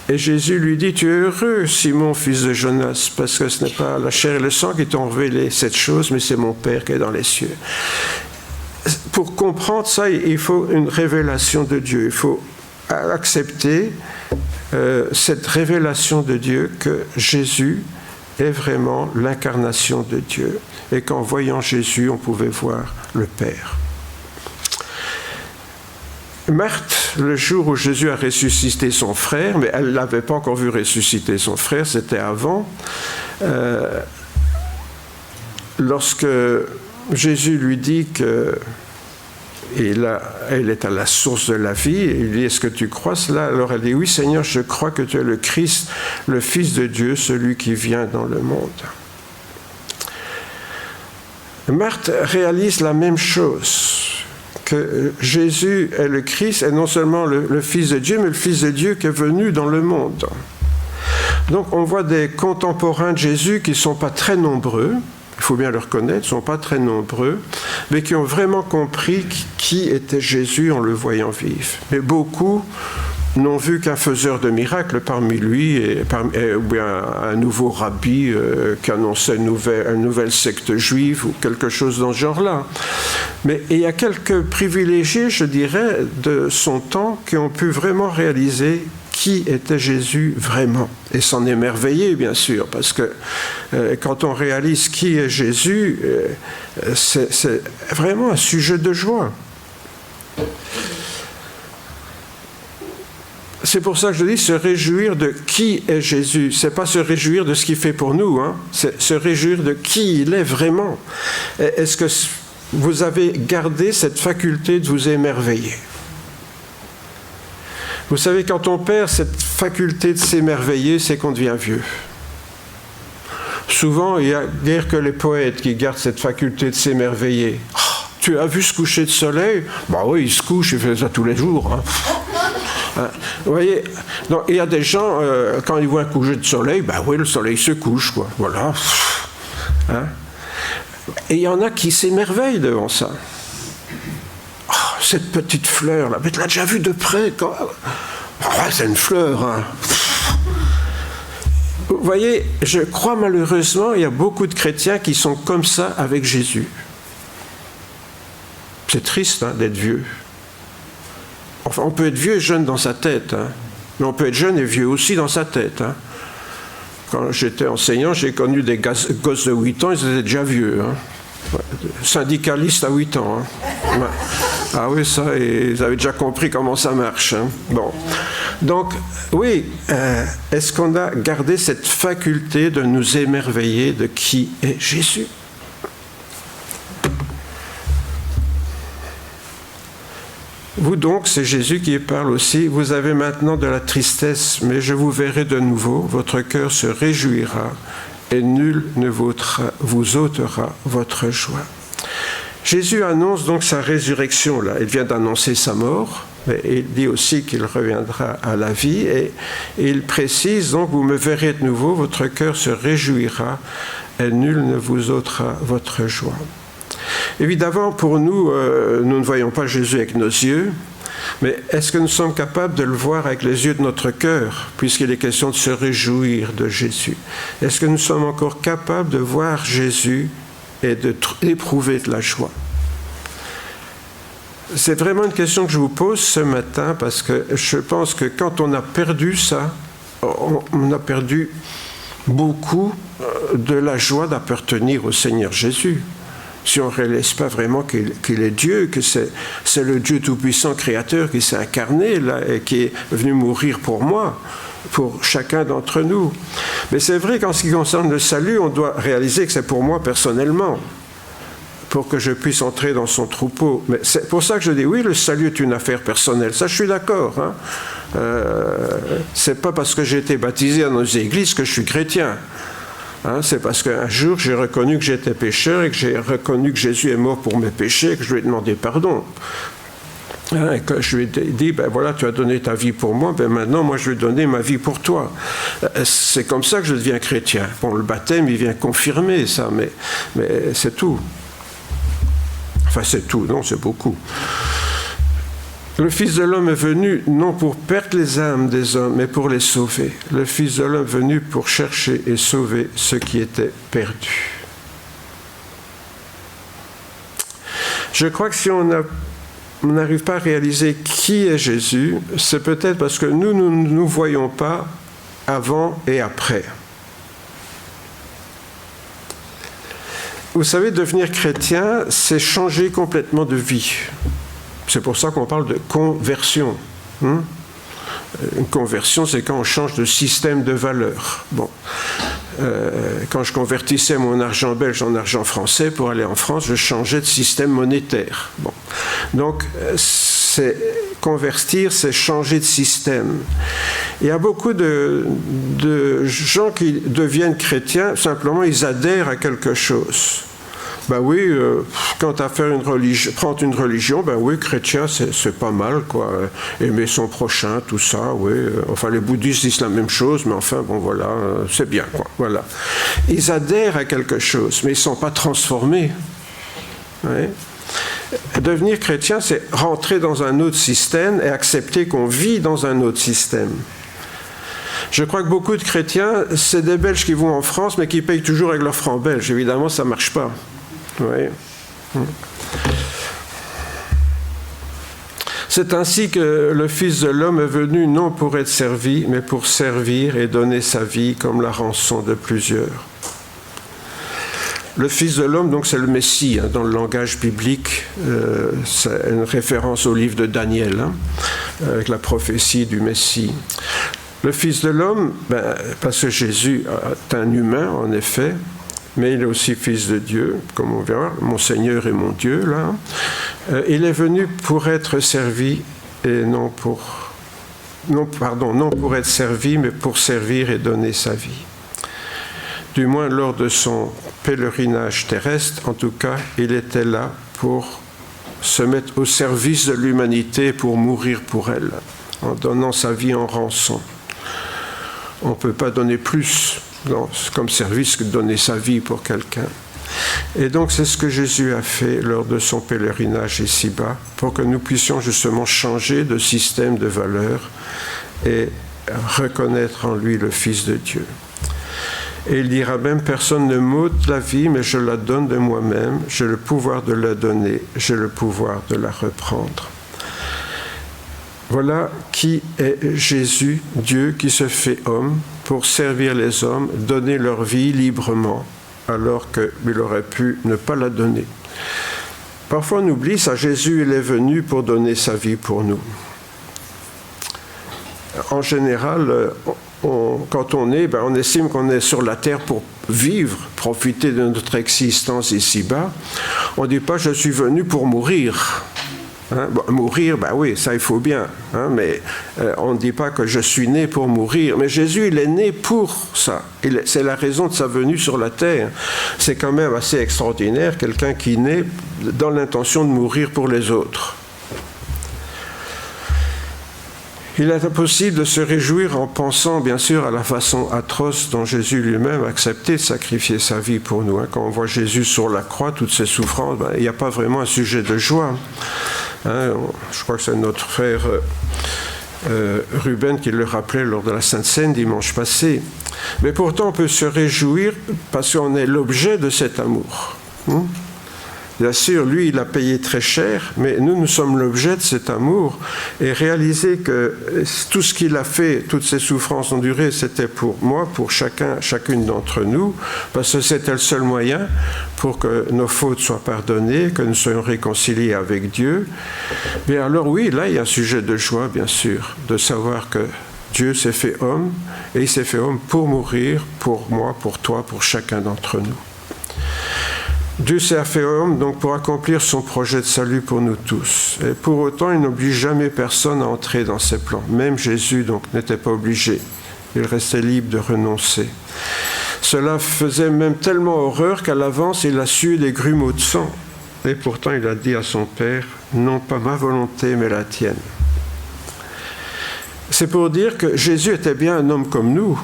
Et Jésus lui dit, tu es heureux, Simon, fils de Jonas, parce que ce n'est pas la chair et le sang qui t'ont révélé cette chose, mais c'est mon Père qui est dans les cieux. Pour comprendre ça, il faut une révélation de Dieu. Il faut accepter cette révélation de Dieu que Jésus est vraiment l'incarnation de Dieu et qu'en voyant Jésus, on pouvait voir le Père. Marthe, le jour où Jésus a ressuscité son frère, mais elle ne l'avait pas encore vu ressusciter son frère, c'était avant, lorsque Jésus lui dit que elle est à la source de la vie, et il dit, est-ce que tu crois cela ? Alors elle dit, oui Seigneur, je crois que tu es le Christ, le Fils de Dieu, celui qui vient dans le monde. Marthe réalise la même chose, que Jésus est le Christ, et non seulement le Fils de Dieu, mais le Fils de Dieu qui est venu dans le monde. Donc on voit des contemporains de Jésus qui ne sont pas très nombreux, il faut bien le reconnaître, ils ne sont pas très nombreux, mais qui ont vraiment compris qui était Jésus en le voyant vivre. Mais beaucoup n'ont vu qu'un faiseur de miracles parmi lui, ou bien un nouveau rabbi qui annonçait une nouvelle secte juive, ou quelque chose dans ce genre-là. Mais il y a quelques privilégiés, je dirais, de son temps qui ont pu vraiment réaliser qui était Jésus vraiment, et s'en émerveiller bien sûr, parce que quand on réalise qui est Jésus, c'est vraiment un sujet de joie. C'est pour ça que je dis se réjouir de qui est Jésus. C'est pas se réjouir de ce qu'il fait pour nous, hein. C'est se réjouir de qui il est vraiment. Est-ce que vous avez gardé cette faculté de vous émerveiller ? Vous savez, quand on perd cette faculté de s'émerveiller, c'est qu'on devient vieux. Souvent, il n'y a guère que les poètes qui gardent cette faculté de s'émerveiller. Oh, tu as vu ce coucher de soleil ? Bah oui, il se couche, il fait ça tous les jours. Hein. Vous voyez, donc, il y a des gens, quand ils voient un coucher de soleil, bah oui, le soleil se couche, quoi. Voilà. Hein. Et il y en a qui s'émerveillent devant ça. Cette petite fleur, là, mais tu l'as déjà vue de près quand... c'est une fleur, hein. Vous voyez, je crois malheureusement, il y a beaucoup de chrétiens qui sont comme ça avec Jésus. C'est triste hein, d'être vieux. Enfin, on peut être vieux et jeune dans sa tête, hein, mais on peut être jeune et vieux aussi dans sa tête. Hein. Quand j'étais enseignant, j'ai connu des gosses de 8 ans, ils étaient déjà vieux. Hein. Syndicalistes à 8 ans. Hein. Ah oui, ça, ils avaient déjà compris comment ça marche. Hein. Bon. Donc, oui, est-ce qu'on a gardé cette faculté de nous émerveiller de qui est Jésus ? Vous donc, c'est Jésus qui parle aussi, vous avez maintenant de la tristesse, mais je vous verrai de nouveau, votre cœur se réjouira et nul ne vous ôtera votre joie. Jésus annonce donc sa résurrection, là. Il vient d'annoncer sa mort, mais il dit aussi qu'il reviendra à la vie, et il précise donc, vous me verrez de nouveau, votre cœur se réjouira et nul ne vous ôtera votre joie. Évidemment, pour nous, nous ne voyons pas Jésus avec nos yeux, mais est-ce que nous sommes capables de le voir avec les yeux de notre cœur, puisqu'il est question de se réjouir de Jésus ? Est-ce que nous sommes encore capables de voir Jésus et d'éprouver de la joie ? C'est vraiment une question que je vous pose ce matin, parce que je pense que quand on a perdu ça, on a perdu beaucoup de la joie d'appartenir au Seigneur Jésus. Si on ne réalise pas vraiment qu'il est Dieu, que c'est le Dieu tout-puissant créateur qui s'est incarné là, et qui est venu mourir pour moi, pour chacun d'entre nous. Mais c'est vrai qu'en ce qui concerne le salut, on doit réaliser que c'est pour moi personnellement. pour que je puisse entrer dans son troupeau. Mais c'est pour ça que je dis, oui, le salut est une affaire personnelle. Ça, je suis d'accord. Hein. C'est pas parce que j'ai été baptisé dans nos églises que je suis chrétien. Hein, c'est parce qu'un jour, j'ai reconnu que j'étais pécheur et que j'ai reconnu que Jésus est mort pour mes péchés et que je lui ai demandé pardon. Hein, et que je lui ai dit, ben voilà, tu as donné ta vie pour moi, ben maintenant, moi, je vais donner ma vie pour toi. C'est comme ça que je deviens chrétien. Bon, le baptême, il vient confirmer ça, mais c'est tout. Enfin, c'est tout, non, c'est beaucoup. Le Fils de l'homme est venu non pour perdre les âmes des hommes, mais pour les sauver. Le Fils de l'homme est venu pour chercher et sauver ceux qui étaient perdus. Je crois que si on n'arrive pas à réaliser qui est Jésus, c'est peut-être parce que nous ne nous voyons pas avant et après. Vous savez, devenir chrétien, c'est changer complètement de vie. C'est pour ça qu'on parle de conversion. Une conversion, c'est quand on change de système de valeurs. Bon. Quand je convertissais mon argent belge en argent français pour aller en France, je changeais de système monétaire. Bon. Donc, convertir, c'est changer de système. Il y a beaucoup de gens qui deviennent chrétiens, simplement ils adhèrent à quelque chose. Ben oui, quant à faire prendre une religion, ben oui, chrétien, c'est pas mal, quoi. Aimer son prochain, tout ça, oui. Enfin, les bouddhistes disent la même chose, mais enfin, bon, voilà, c'est bien, quoi. Voilà. Ils adhèrent à quelque chose, mais ils ne sont pas transformés. Ouais. Devenir chrétien, c'est rentrer dans un autre système et accepter qu'on vit dans un autre système. Je crois que beaucoup de chrétiens, c'est des Belges qui vont en France, mais qui payent toujours avec leur franc belge. Évidemment, ça ne marche pas. Oui. C'est ainsi que le Fils de l'homme est venu non pour être servi, mais pour servir et donner sa vie comme la rançon de plusieurs. Le Fils de l'homme, donc, c'est le Messie, hein, dans le langage biblique. C'est une référence au livre de Daniel, hein, avec la prophétie du Messie. Le Fils de l'homme, parce que Jésus est un humain, en effet, mais il est aussi Fils de Dieu, comme on verra, mon Seigneur et mon Dieu, là. Il est venu pour être servi, et non pour être servi, mais pour servir et donner sa vie. Du moins, lors de son pèlerinage terrestre, en tout cas, il était là pour se mettre au service de l'humanité, pour mourir pour elle, en donnant sa vie en rançon. On ne peut pas donner plus comme service que de donner sa vie pour quelqu'un. Et donc c'est ce que Jésus a fait lors de son pèlerinage ici-bas, pour que nous puissions justement changer de système de valeurs et reconnaître en lui le Fils de Dieu. Et il dira même, personne ne m'ôte la vie, mais je la donne de moi-même, j'ai le pouvoir de la donner, j'ai le pouvoir de la reprendre. Voilà qui est Jésus, Dieu qui se fait homme pour servir les hommes, donner leur vie librement, alors qu'il aurait pu ne pas la donner. Parfois on oublie ça, Jésus il est venu pour donner sa vie pour nous. En général, quand on estime qu'on est sur la terre pour vivre, profiter de notre existence ici-bas. On ne dit pas « je suis venu pour mourir ». Hein? Bon, mourir, oui, ça il faut bien, hein, mais on ne dit pas que je suis né pour mourir. Mais Jésus, il est né pour ça. C'est la raison de sa venue sur la terre. C'est quand même assez extraordinaire, quelqu'un qui naît dans l'intention de mourir pour les autres. Il est impossible de se réjouir en pensant, bien sûr, à la façon atroce dont Jésus lui-même a accepté de sacrifier sa vie pour nous. Quand on voit Jésus sur la croix, toutes ses souffrances, il n'y a pas vraiment un sujet de joie. Je crois que c'est notre frère Ruben qui le rappelait lors de la Sainte Seine dimanche passé. Mais pourtant, on peut se réjouir parce qu'on est l'objet de cet amour. Bien sûr, lui, il a payé très cher, mais nous sommes l'objet de cet amour. Et réaliser que tout ce qu'il a fait, toutes ces souffrances endurées, c'était pour moi, pour chacune d'entre nous, parce que c'était le seul moyen pour que nos fautes soient pardonnées, que nous soyons réconciliés avec Dieu. Mais alors oui, là, il y a un sujet de joie, bien sûr, de savoir que Dieu s'est fait homme, et il s'est fait homme pour mourir, pour moi, pour toi, pour chacun d'entre nous. Dieu s'est fait homme donc pour accomplir son projet de salut pour nous tous. Et pour autant, il n'oblige jamais personne à entrer dans ses plans. Même Jésus donc n'était pas obligé. Il restait libre de renoncer. Cela faisait même tellement horreur qu'à l'avance, il a sué des grumeaux de sang. Et pourtant, il a dit à son Père, « Non pas ma volonté, mais la tienne. » C'est pour dire que Jésus était bien un homme comme nous.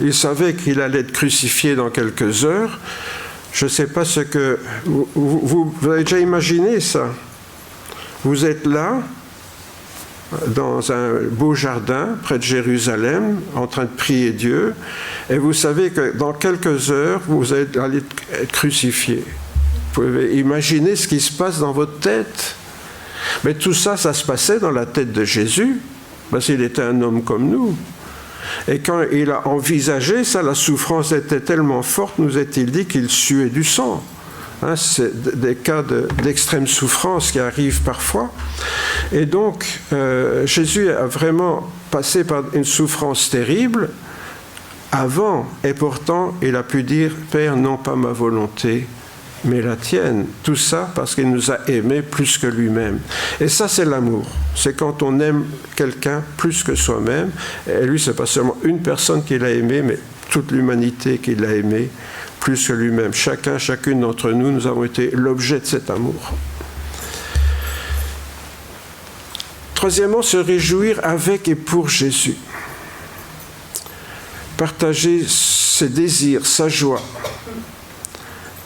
Il savait qu'il allait être crucifié dans quelques heures. Je ne sais pas ce que... Vous avez déjà imaginé ça? Vous êtes là, dans un beau jardin, près de Jérusalem, en train de prier Dieu, et vous savez que dans quelques heures, vous allez être crucifié. Vous pouvez imaginer ce qui se passe dans votre tête. Mais tout ça, ça se passait dans la tête de Jésus, parce qu'il était un homme comme nous. Et quand il a envisagé ça, la souffrance était tellement forte, nous est-il dit qu'il suait du sang. Hein, c'est des cas d'extrême souffrance qui arrivent parfois. Et donc, Jésus a vraiment passé par une souffrance terrible avant, et pourtant, il a pu dire « Père, non pas ma volonté, mais la tienne ». Tout ça parce qu'il nous a aimés plus que lui-même. Et ça, c'est l'amour. C'est quand on aime quelqu'un plus que soi-même. Et lui, c'est pas seulement une personne qu'il a aimée, mais toute l'humanité qu'il a aimée plus que lui-même. Chacune d'entre nous, nous avons été l'objet de cet amour. Troisièmement, se réjouir avec et pour Jésus. Partager ses désirs, sa joie,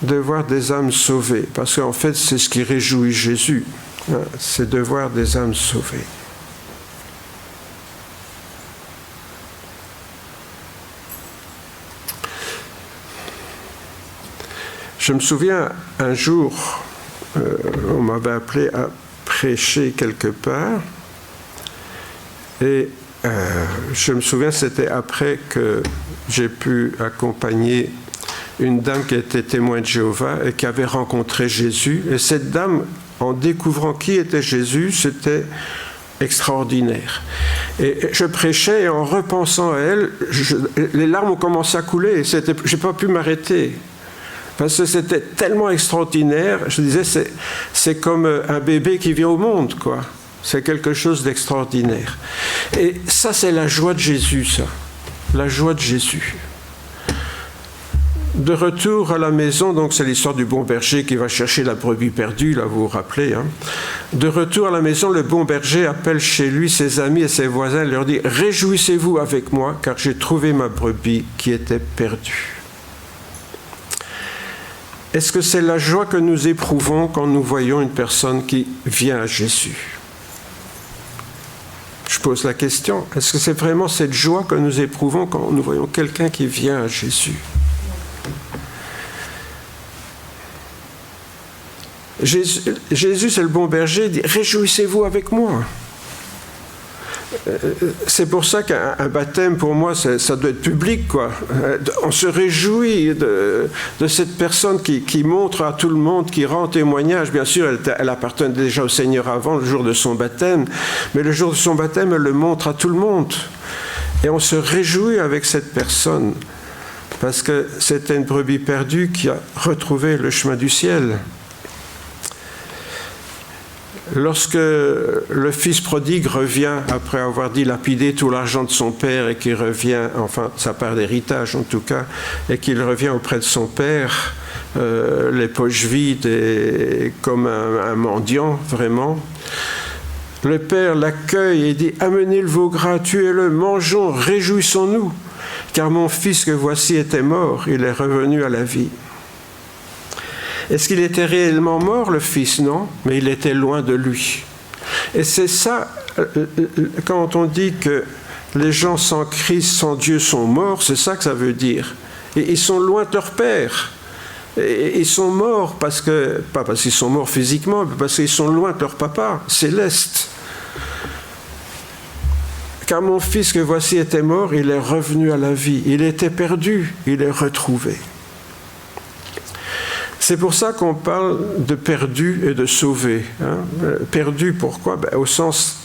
de voir des âmes sauvées. Parce qu'en fait, c'est ce qui réjouit Jésus, hein, c'est de voir des âmes sauvées. Je me souviens, un jour, on m'avait appelé à prêcher quelque part, et je me souviens, c'était après que j'ai pu accompagner une dame qui était témoin de Jéhovah et qui avait rencontré Jésus. Et cette dame, en découvrant qui était Jésus, c'était extraordinaire. Et je prêchais et en repensant à elle, les larmes ont commencé à couler. Je n'ai pas pu m'arrêter. Parce que c'était tellement extraordinaire. Je disais, c'est comme un bébé qui vient au monde, quoi. C'est quelque chose d'extraordinaire. Et ça, c'est la joie de Jésus, ça. La joie de Jésus. De retour à la maison, donc c'est l'histoire du bon berger qui va chercher la brebis perdue, là vous vous rappelez. Hein. De retour à la maison, le bon berger appelle chez lui ses amis et ses voisins et leur dit « Réjouissez-vous avec moi, car j'ai trouvé ma brebis qui était perdue. » Est-ce que c'est la joie que nous éprouvons quand nous voyons une personne qui vient à Jésus? Je pose la question, est-ce que c'est vraiment cette joie que nous éprouvons quand nous voyons quelqu'un qui vient à Jésus? Jésus, c'est le bon berger, il dit « Réjouissez-vous avec moi ». C'est pour ça qu'un baptême, pour moi, ça doit être public, quoi. On se réjouit de cette personne qui montre à tout le monde, qui rend témoignage. Bien sûr, elle appartenait déjà au Seigneur avant, le jour de son baptême, mais le jour de son baptême, elle le montre à tout le monde. Et on se réjouit avec cette personne, parce que c'était une brebis perdue qui a retrouvé le chemin du ciel. Lorsque le fils prodigue revient, après avoir dilapidé tout l'argent de son père, et qu'il revient, enfin sa part d'héritage en tout cas, et qu'il revient auprès de son père, les poches vides et comme un mendiant, vraiment, le père l'accueille et dit « Amenez le veau gras, tuez-le, mangeons, réjouissons-nous, car mon fils que voici était mort, il est revenu à la vie. » Est-ce qu'il était réellement mort, le fils? Non, mais il était loin de lui. Et c'est ça, quand on dit que les gens sans Christ, sans Dieu sont morts, c'est ça que ça veut dire. Et ils sont loin de leur Père. Et ils sont morts pas parce qu'ils sont morts physiquement, mais parce qu'ils sont loin de leur Papa céleste. Car mon fils que voici était mort, il est revenu à la vie. Il était perdu, il est retrouvé. C'est pour ça qu'on parle de perdu et de sauvé. Hein. Perdu, pourquoi? Au sens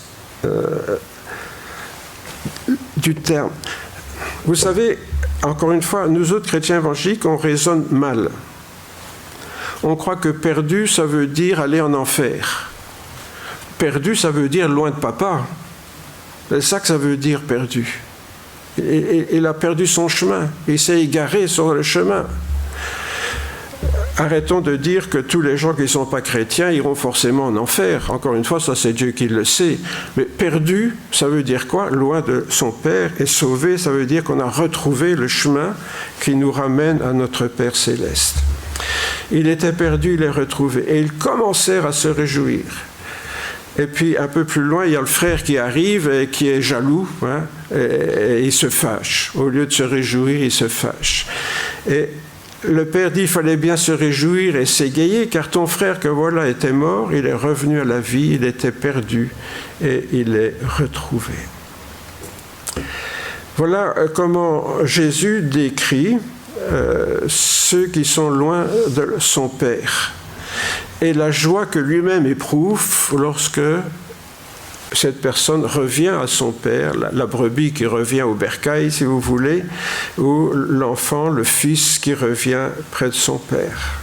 du terme. Vous savez, encore une fois, nous autres chrétiens évangéliques, on raisonne mal. on croit que perdu, ça veut dire aller en enfer. Perdu, ça veut dire loin de papa. C'est ça que ça veut dire perdu. Il a perdu son chemin. Il s'est égaré sur le chemin. Arrêtons de dire que tous les gens qui ne sont pas chrétiens iront forcément en enfer. Encore une fois, ça c'est Dieu qui le sait. Mais perdu, ça veut dire quoi? Loin de son Père. Et sauvé, ça veut dire qu'on a retrouvé le chemin qui nous ramène à notre Père céleste. Il était perdu, il est retrouvé. Et ils commencèrent à se réjouir. Et puis un peu plus loin, il y a le frère qui arrive et qui est jaloux, hein, et il se fâche. Au lieu de se réjouir, il se fâche. Et le père dit, il fallait bien se réjouir et s'égayer, car ton frère que voilà était mort, il est revenu à la vie, il était perdu et il est retrouvé. Voilà comment Jésus décrit ceux qui sont loin de son Père. Et la joie que lui-même éprouve lorsque cette personne revient à son père, la brebis qui revient au bercail, si vous voulez, ou l'enfant, le fils qui revient près de son père.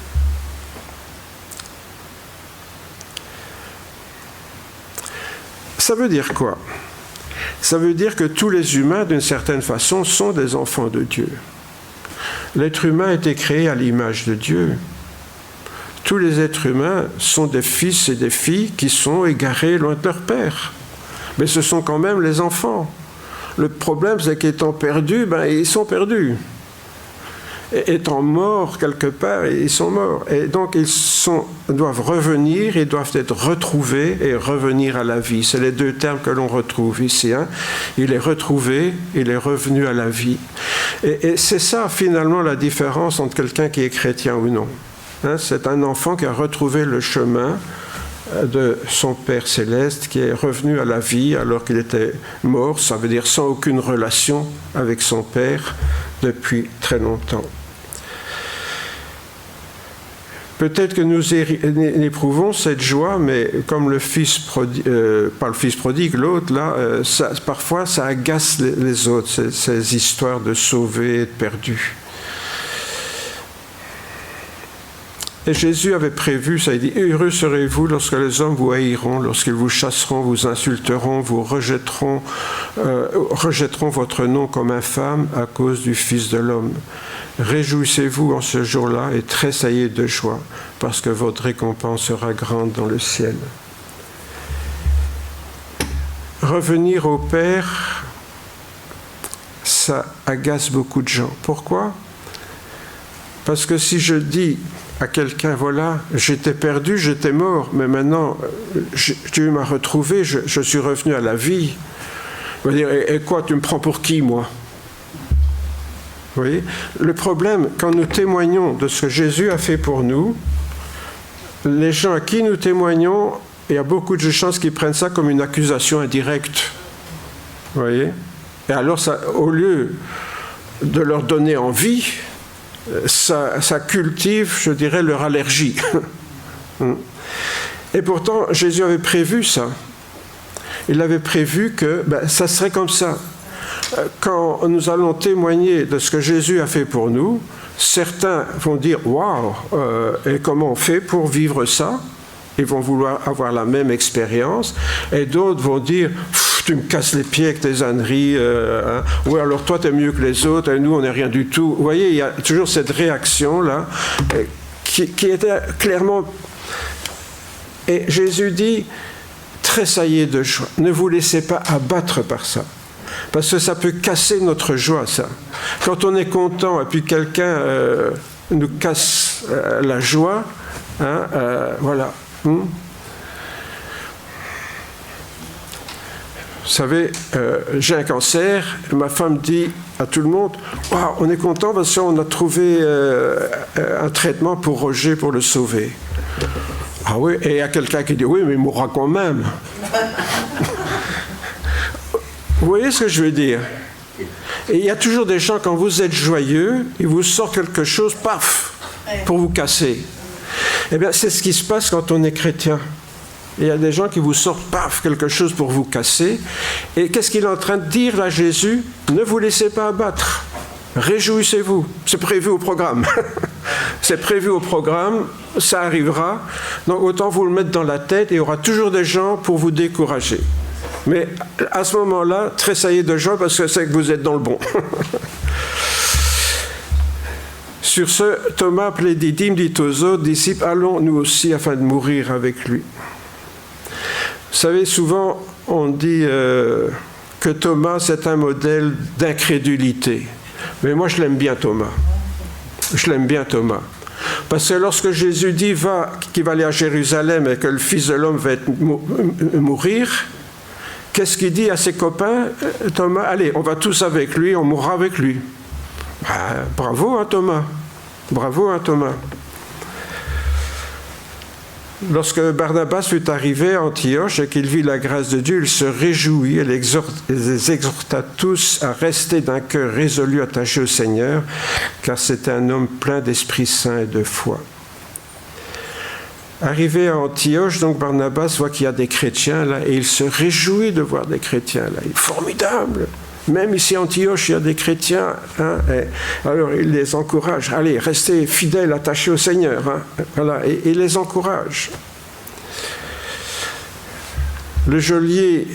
Ça veut dire quoi? Ça veut dire que tous les humains, d'une certaine façon, sont des enfants de Dieu. L'être humain a été créé à l'image de Dieu. Tous les êtres humains sont des fils et des filles qui sont égarés loin de leur père. Mais ce sont quand même les enfants. Le problème, c'est qu'étant perdus, ils sont perdus. Et étant morts quelque part, ils sont morts. Et donc, ils doivent revenir, ils doivent être retrouvés et revenir à la vie. C'est les deux termes que l'on retrouve ici. Hein. Il est retrouvé, il est revenu à la vie. Et c'est ça, finalement, la différence entre quelqu'un qui est chrétien ou non. Hein, c'est un enfant qui a retrouvé le chemin de son Père céleste, qui est revenu à la vie alors qu'il était mort, ça veut dire sans aucune relation avec son Père depuis très longtemps. Peut-être que nous éprouvons cette joie, mais comme le fils prodigue, pas le fils prodigue, l'autre, là, parfois ça agace les autres, ces histoires de sauvés et de perdus. Et Jésus avait prévu ça, il dit « Heureux serez-vous lorsque les hommes vous haïront, lorsqu'ils vous chasseront, vous insulteront, vous rejetteront votre nom comme infâme à cause du Fils de l'homme. Réjouissez-vous en ce jour-là et tressaillez de joie, parce que votre récompense sera grande dans le ciel. » Revenir au Père, ça agace beaucoup de gens. Pourquoi? Parce que si je dis à quelqu'un, voilà, j'étais perdu, j'étais mort, mais maintenant, Dieu m'a retrouvé, je suis revenu à la vie. Il va dire, et quoi, tu me prends pour qui, moi? Vous voyez? Le problème, quand nous témoignons de ce que Jésus a fait pour nous, les gens à qui nous témoignons, il y a beaucoup de chances qu'ils prennent ça comme une accusation indirecte. Vous voyez? Et alors, ça, au lieu de leur donner envie, ça cultive, je dirais, leur allergie. Et pourtant, Jésus avait prévu ça. Il avait prévu que ça serait comme ça. Quand nous allons témoigner de ce que Jésus a fait pour nous, certains vont dire « Waouh, et comment on fait pour vivre ça ?» Ils vont vouloir avoir la même expérience. Et d'autres vont dire « Tu me casses les pieds avec tes âneries, hein. Oui, alors toi, tu es mieux que les autres, et nous, on n'est rien du tout. » Vous voyez, il y a toujours cette réaction-là qui était clairement... Et Jésus dit « Tressaillez de joie, ne vous laissez pas abattre par ça. » Parce que ça peut casser notre joie, ça. Quand on est content et puis quelqu'un nous casse la joie, hein, voilà. Vous savez, j'ai un cancer, et ma femme dit à tout le monde, wow, on est content parce qu'on a trouvé un traitement pour Roger pour le sauver. Ah oui, et il y a quelqu'un qui dit, oui, mais il mourra quand même. Vous voyez ce que je veux dire? Et il y a toujours des gens, quand vous êtes joyeux, ils vous sortent quelque chose, paf, pour vous casser. Eh bien, c'est ce qui se passe quand on est chrétien. Il y a des gens qui vous sortent, paf, quelque chose pour vous casser. Et qu'est-ce qu'il est en train de dire, là, Jésus? Ne vous laissez pas abattre. Réjouissez-vous. C'est prévu au programme. c'est prévu au programme, ça arrivera. Donc autant vous le mettre dans la tête et il y aura toujours des gens pour vous décourager. Mais à ce moment-là, tressaillez de joie parce que c'est que vous êtes dans le bon. Sur ce, Thomas appelé Didyme dit aux autres disciples, allons nous aussi afin de mourir avec lui. Vous savez, souvent on dit que Thomas c'est un modèle d'incrédulité. Mais moi je l'aime bien Thomas. Je l'aime bien Thomas. Parce que lorsque Jésus dit qu'il va aller à Jérusalem et que le Fils de l'homme va mourir, qu'est-ce qu'il dit à ses copains, Thomas? Allez, on va tous avec lui, on mourra avec lui. Bravo, hein, Thomas. Bravo, hein, Thomas. Lorsque Barnabas fut arrivé à Antioche et qu'il vit la grâce de Dieu, il se réjouit et les exhorta tous à rester d'un cœur résolu attaché au Seigneur, car c'était un homme plein d'Esprit Saint et de foi. Arrivé à Antioche, donc Barnabas voit qu'il y a des chrétiens là, et il se réjouit de voir des chrétiens là. Il est formidable. Même ici à Antioche, il y a des chrétiens. Hein, alors il les encourage. Allez, restez fidèles, attachés au Seigneur. Hein, voilà, et il les encourage. Le geôlier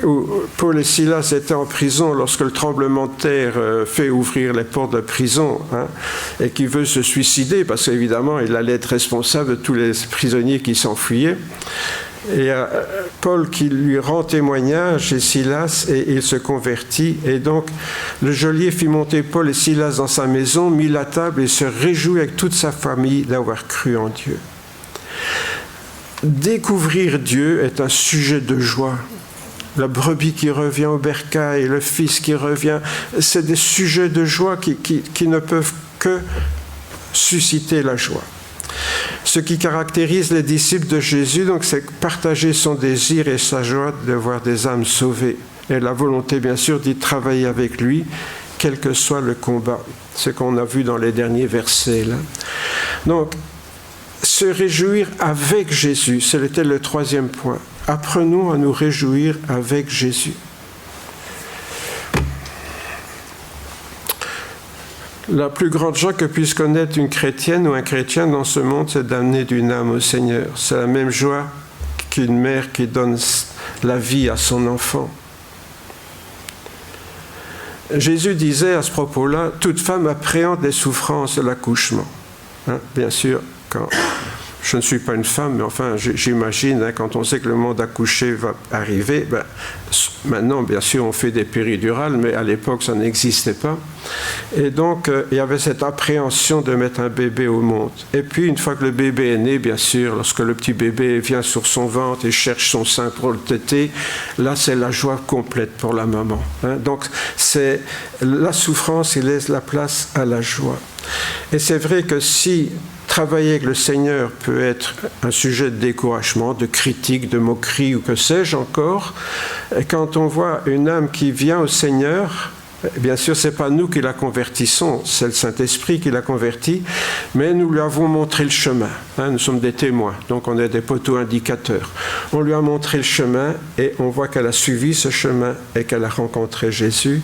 où Paul et Silas étaient en prison lorsque le tremblement de terre fait ouvrir les portes de la prison, hein, et qui veut se suicider parce qu'évidemment il allait être responsable de tous les prisonniers qui s'enfuyaient. Et Paul qui lui rend témoignage et Silas, et il se convertit. Et donc le geôlier fit monter Paul et Silas dans sa maison, mit la table et se réjouit avec toute sa famille d'avoir cru en Dieu. Découvrir Dieu est un sujet de joie. La brebis qui revient au bercail, le fils qui revient, c'est des sujets de joie qui ne peuvent que susciter la joie. Ce qui caractérise les disciples de Jésus, donc, c'est partager son désir et sa joie de voir des âmes sauvées. Et la volonté, bien sûr, d'y travailler avec lui, quel que soit le combat. Ce qu'on a vu dans les derniers versets, là. Donc, se réjouir avec Jésus, c'était le troisième point. Apprenons à nous réjouir avec Jésus. La plus grande joie que puisse connaître une chrétienne ou un chrétien dans ce monde, c'est d'amener d'une âme au Seigneur. C'est la même joie qu'une mère qui donne la vie à son enfant. Jésus disait à ce propos-là, toute femme appréhende les souffrances de l'accouchement. Hein, bien sûr, quand je ne suis pas une femme, mais enfin, j'imagine, hein, quand on sait que le moment d'accoucher va arriver, ben, maintenant, bien sûr, on fait des péridurales, mais à l'époque, ça n'existait pas. Et donc, il y avait cette appréhension de mettre un bébé au monde. Et puis, une fois que le bébé est né, bien sûr, lorsque le petit bébé vient sur son ventre et cherche son sein pour le téter, là, c'est la joie complète pour la maman. Hein. Donc, c'est la souffrance qui laisse la place à la joie. Et c'est vrai que si travailler avec le Seigneur peut être un sujet de découragement, de critique, de moquerie ou que sais-je encore, quand on voit une âme qui vient au Seigneur, bien sûr, ce n'est pas nous qui la convertissons, c'est le Saint-Esprit qui la convertit, mais nous lui avons montré le chemin. Hein, nous sommes des témoins, donc on est des poteaux indicateurs. On lui a montré le chemin et on voit qu'elle a suivi ce chemin et qu'elle a rencontré Jésus.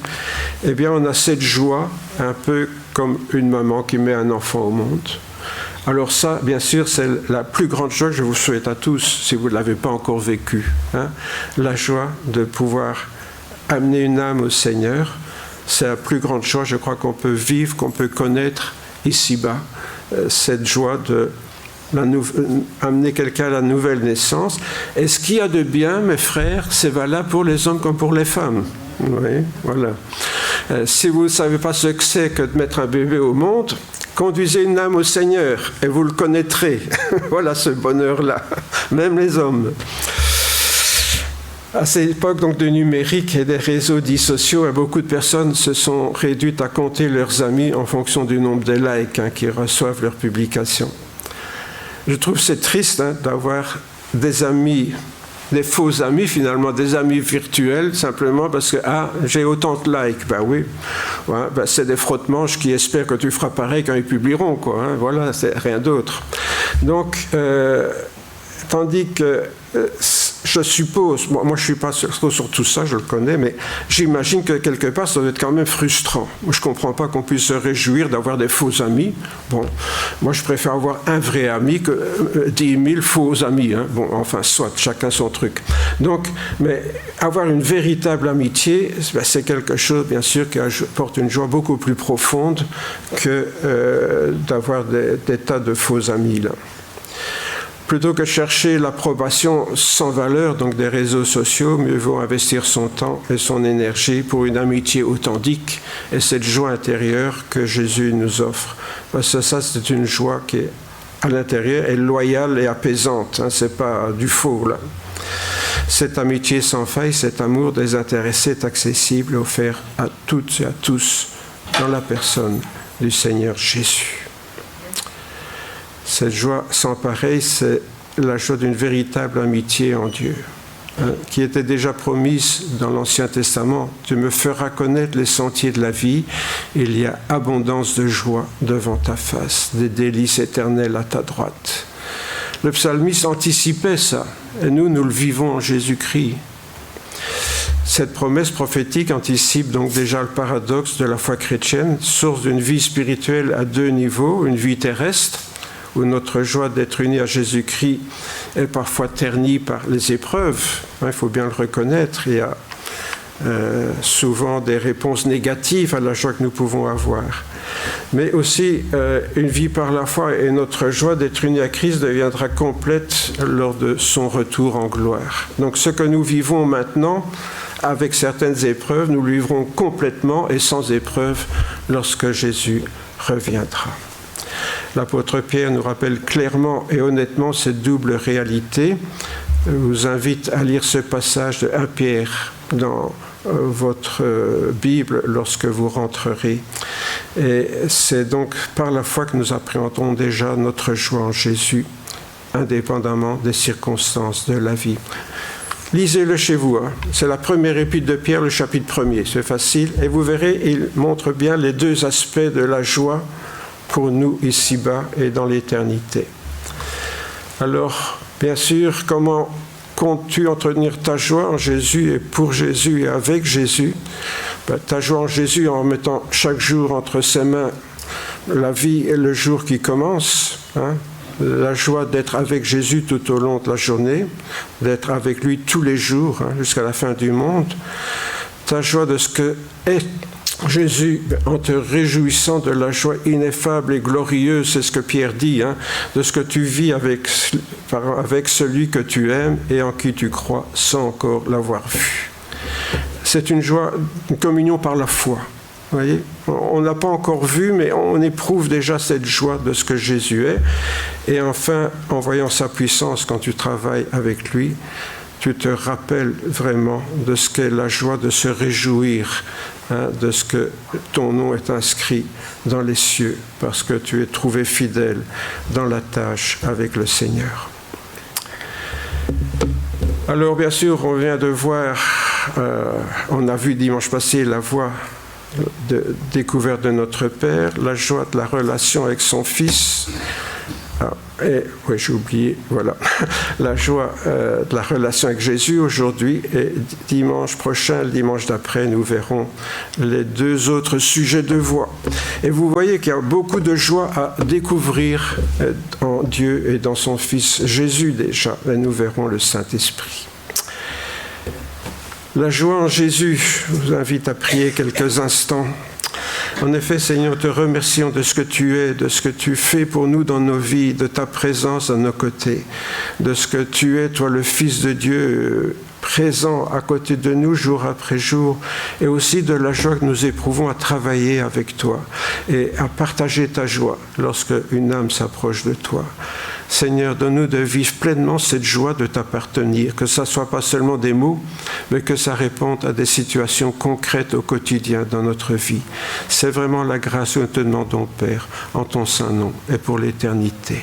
Eh bien, on a cette joie, un peu comme une maman qui met un enfant au monde. Alors ça, bien sûr, c'est la plus grande joie que je vous souhaite à tous, si vous ne l'avez pas encore vécu. Hein, la joie de pouvoir amener une âme au Seigneur. C'est la plus grande joie, je crois, qu'on peut vivre, qu'on peut connaître ici-bas. Cette joie de amener quelqu'un à la nouvelle naissance. Et ce qu'il y a de bien, mes frères, c'est valable pour les hommes comme pour les femmes. Oui, voilà. Si vous ne savez pas ce que c'est que de mettre un bébé au monde, conduisez une âme au Seigneur et vous le connaîtrez. Voilà ce bonheur-là, même les hommes. À cette époque donc, de numérique et des réseaux dits sociaux, beaucoup de personnes se sont réduites à compter leurs amis en fonction du nombre de likes qu'ils reçoivent leurs publications. Je trouve que c'est triste d'avoir des amis, des faux amis finalement, des amis virtuels, simplement parce que j'ai autant de likes. Ben oui, ouais, ben c'est des frotte-manches qui espèrent que tu feras pareil quand ils publieront, quoi. Hein, voilà, c'est rien d'autre. Donc, tandis que je suppose, moi je ne suis pas sur tout ça, je le connais, mais j'imagine que quelque part ça doit être quand même frustrant. Moi je ne comprends pas qu'on puisse se réjouir d'avoir des faux amis. Bon, moi je préfère avoir un vrai ami que 10 000 faux amis. Hein. Bon, enfin, soit, chacun son truc. Donc, mais avoir une véritable amitié, c'est quelque chose, bien sûr, qui apporte une joie beaucoup plus profonde que d'avoir des tas de faux amis, là. Plutôt que chercher l'approbation sans valeur, donc des réseaux sociaux, mieux vaut investir son temps et son énergie pour une amitié authentique et cette joie intérieure que Jésus nous offre. Parce que ça, c'est une joie qui est à l'intérieur, est loyale et apaisante. Hein, c'est pas du faux, là. Cette amitié sans faille, cet amour désintéressé est accessible, offert à toutes et à tous dans la personne du Seigneur Jésus. Cette joie sans pareil, c'est la joie d'une véritable amitié en Dieu, hein, qui était déjà promise dans l'Ancien Testament. Tu me feras connaître les sentiers de la vie, il y a abondance de joie devant ta face, des délices éternelles à ta droite. Le psalmiste anticipait ça, et nous le vivons en Jésus-Christ. Cette promesse prophétique anticipe donc déjà le paradoxe de la foi chrétienne, source d'une vie spirituelle à deux niveaux, une vie terrestre, où notre joie d'être unis à Jésus-Christ est parfois ternie par les épreuves. Il faut bien le reconnaître. Il y a souvent des réponses négatives à la joie que nous pouvons avoir. Mais aussi une vie par la foi, et notre joie d'être unis à Christ deviendra complète lors de son retour en gloire. Donc ce que nous vivons maintenant, avec certaines épreuves, nous le vivrons complètement et sans épreuve lorsque Jésus reviendra. L'apôtre Pierre nous rappelle clairement et honnêtement cette double réalité. Je vous invite à lire ce passage de 1 Pierre dans votre Bible lorsque vous rentrerez. Et c'est donc par la foi que nous appréhendons déjà notre joie en Jésus, indépendamment des circonstances de la vie. Lisez-le chez vous. Hein. C'est la première épître de Pierre, le chapitre 1er. C'est facile. Et vous verrez, il montre bien les deux aspects de la joie pour nous ici-bas et dans l'éternité. Alors, bien sûr, comment comptes-tu entretenir ta joie en Jésus et pour Jésus et avec Jésus? Ta joie en Jésus en mettant chaque jour entre ses mains la vie et le jour qui commence, hein? La joie d'être avec Jésus tout au long de la journée, d'être avec lui tous les jours, hein, jusqu'à la fin du monde. Ta joie de ce que est Jésus, en te réjouissant de la joie ineffable et glorieuse, c'est ce que Pierre dit, hein, de ce que tu vis avec celui que tu aimes et en qui tu crois sans encore l'avoir vu. C'est une joie, une communion par la foi. Vous voyez, on n'a pas encore vu, mais on éprouve déjà cette joie de ce que Jésus est. Et enfin, en voyant sa puissance quand tu travailles avec lui, tu te rappelles vraiment de ce qu'est la joie de se réjouir, hein, de ce que ton nom est inscrit dans les cieux, parce que tu es trouvé fidèle dans la tâche avec le Seigneur. Alors bien sûr, on vient de voir, on a vu dimanche passé la voie de découverte de notre Père, la joie de la relation avec son Fils. Et oui, j'ai oublié, voilà, la joie de la relation avec Jésus aujourd'hui, et dimanche prochain, le dimanche d'après, nous verrons les deux autres sujets de voix. Et vous voyez qu'il y a beaucoup de joie à découvrir en Dieu et dans son Fils Jésus déjà, et nous verrons le Saint-Esprit. La joie en Jésus, je vous invite à prier quelques instants. En effet, Seigneur, te remercions de ce que tu es, de ce que tu fais pour nous dans nos vies, de ta présence à nos côtés, de ce que tu es, toi le Fils de Dieu, présent à côté de nous jour après jour, et aussi de la joie que nous éprouvons à travailler avec toi et à partager ta joie lorsque une âme s'approche de toi. Seigneur, donne-nous de vivre pleinement cette joie de t'appartenir, que ça ne soit pas seulement des mots, mais que ça réponde à des situations concrètes au quotidien dans notre vie. C'est vraiment la grâce que nous te demandons, Père, en ton saint nom et pour l'éternité.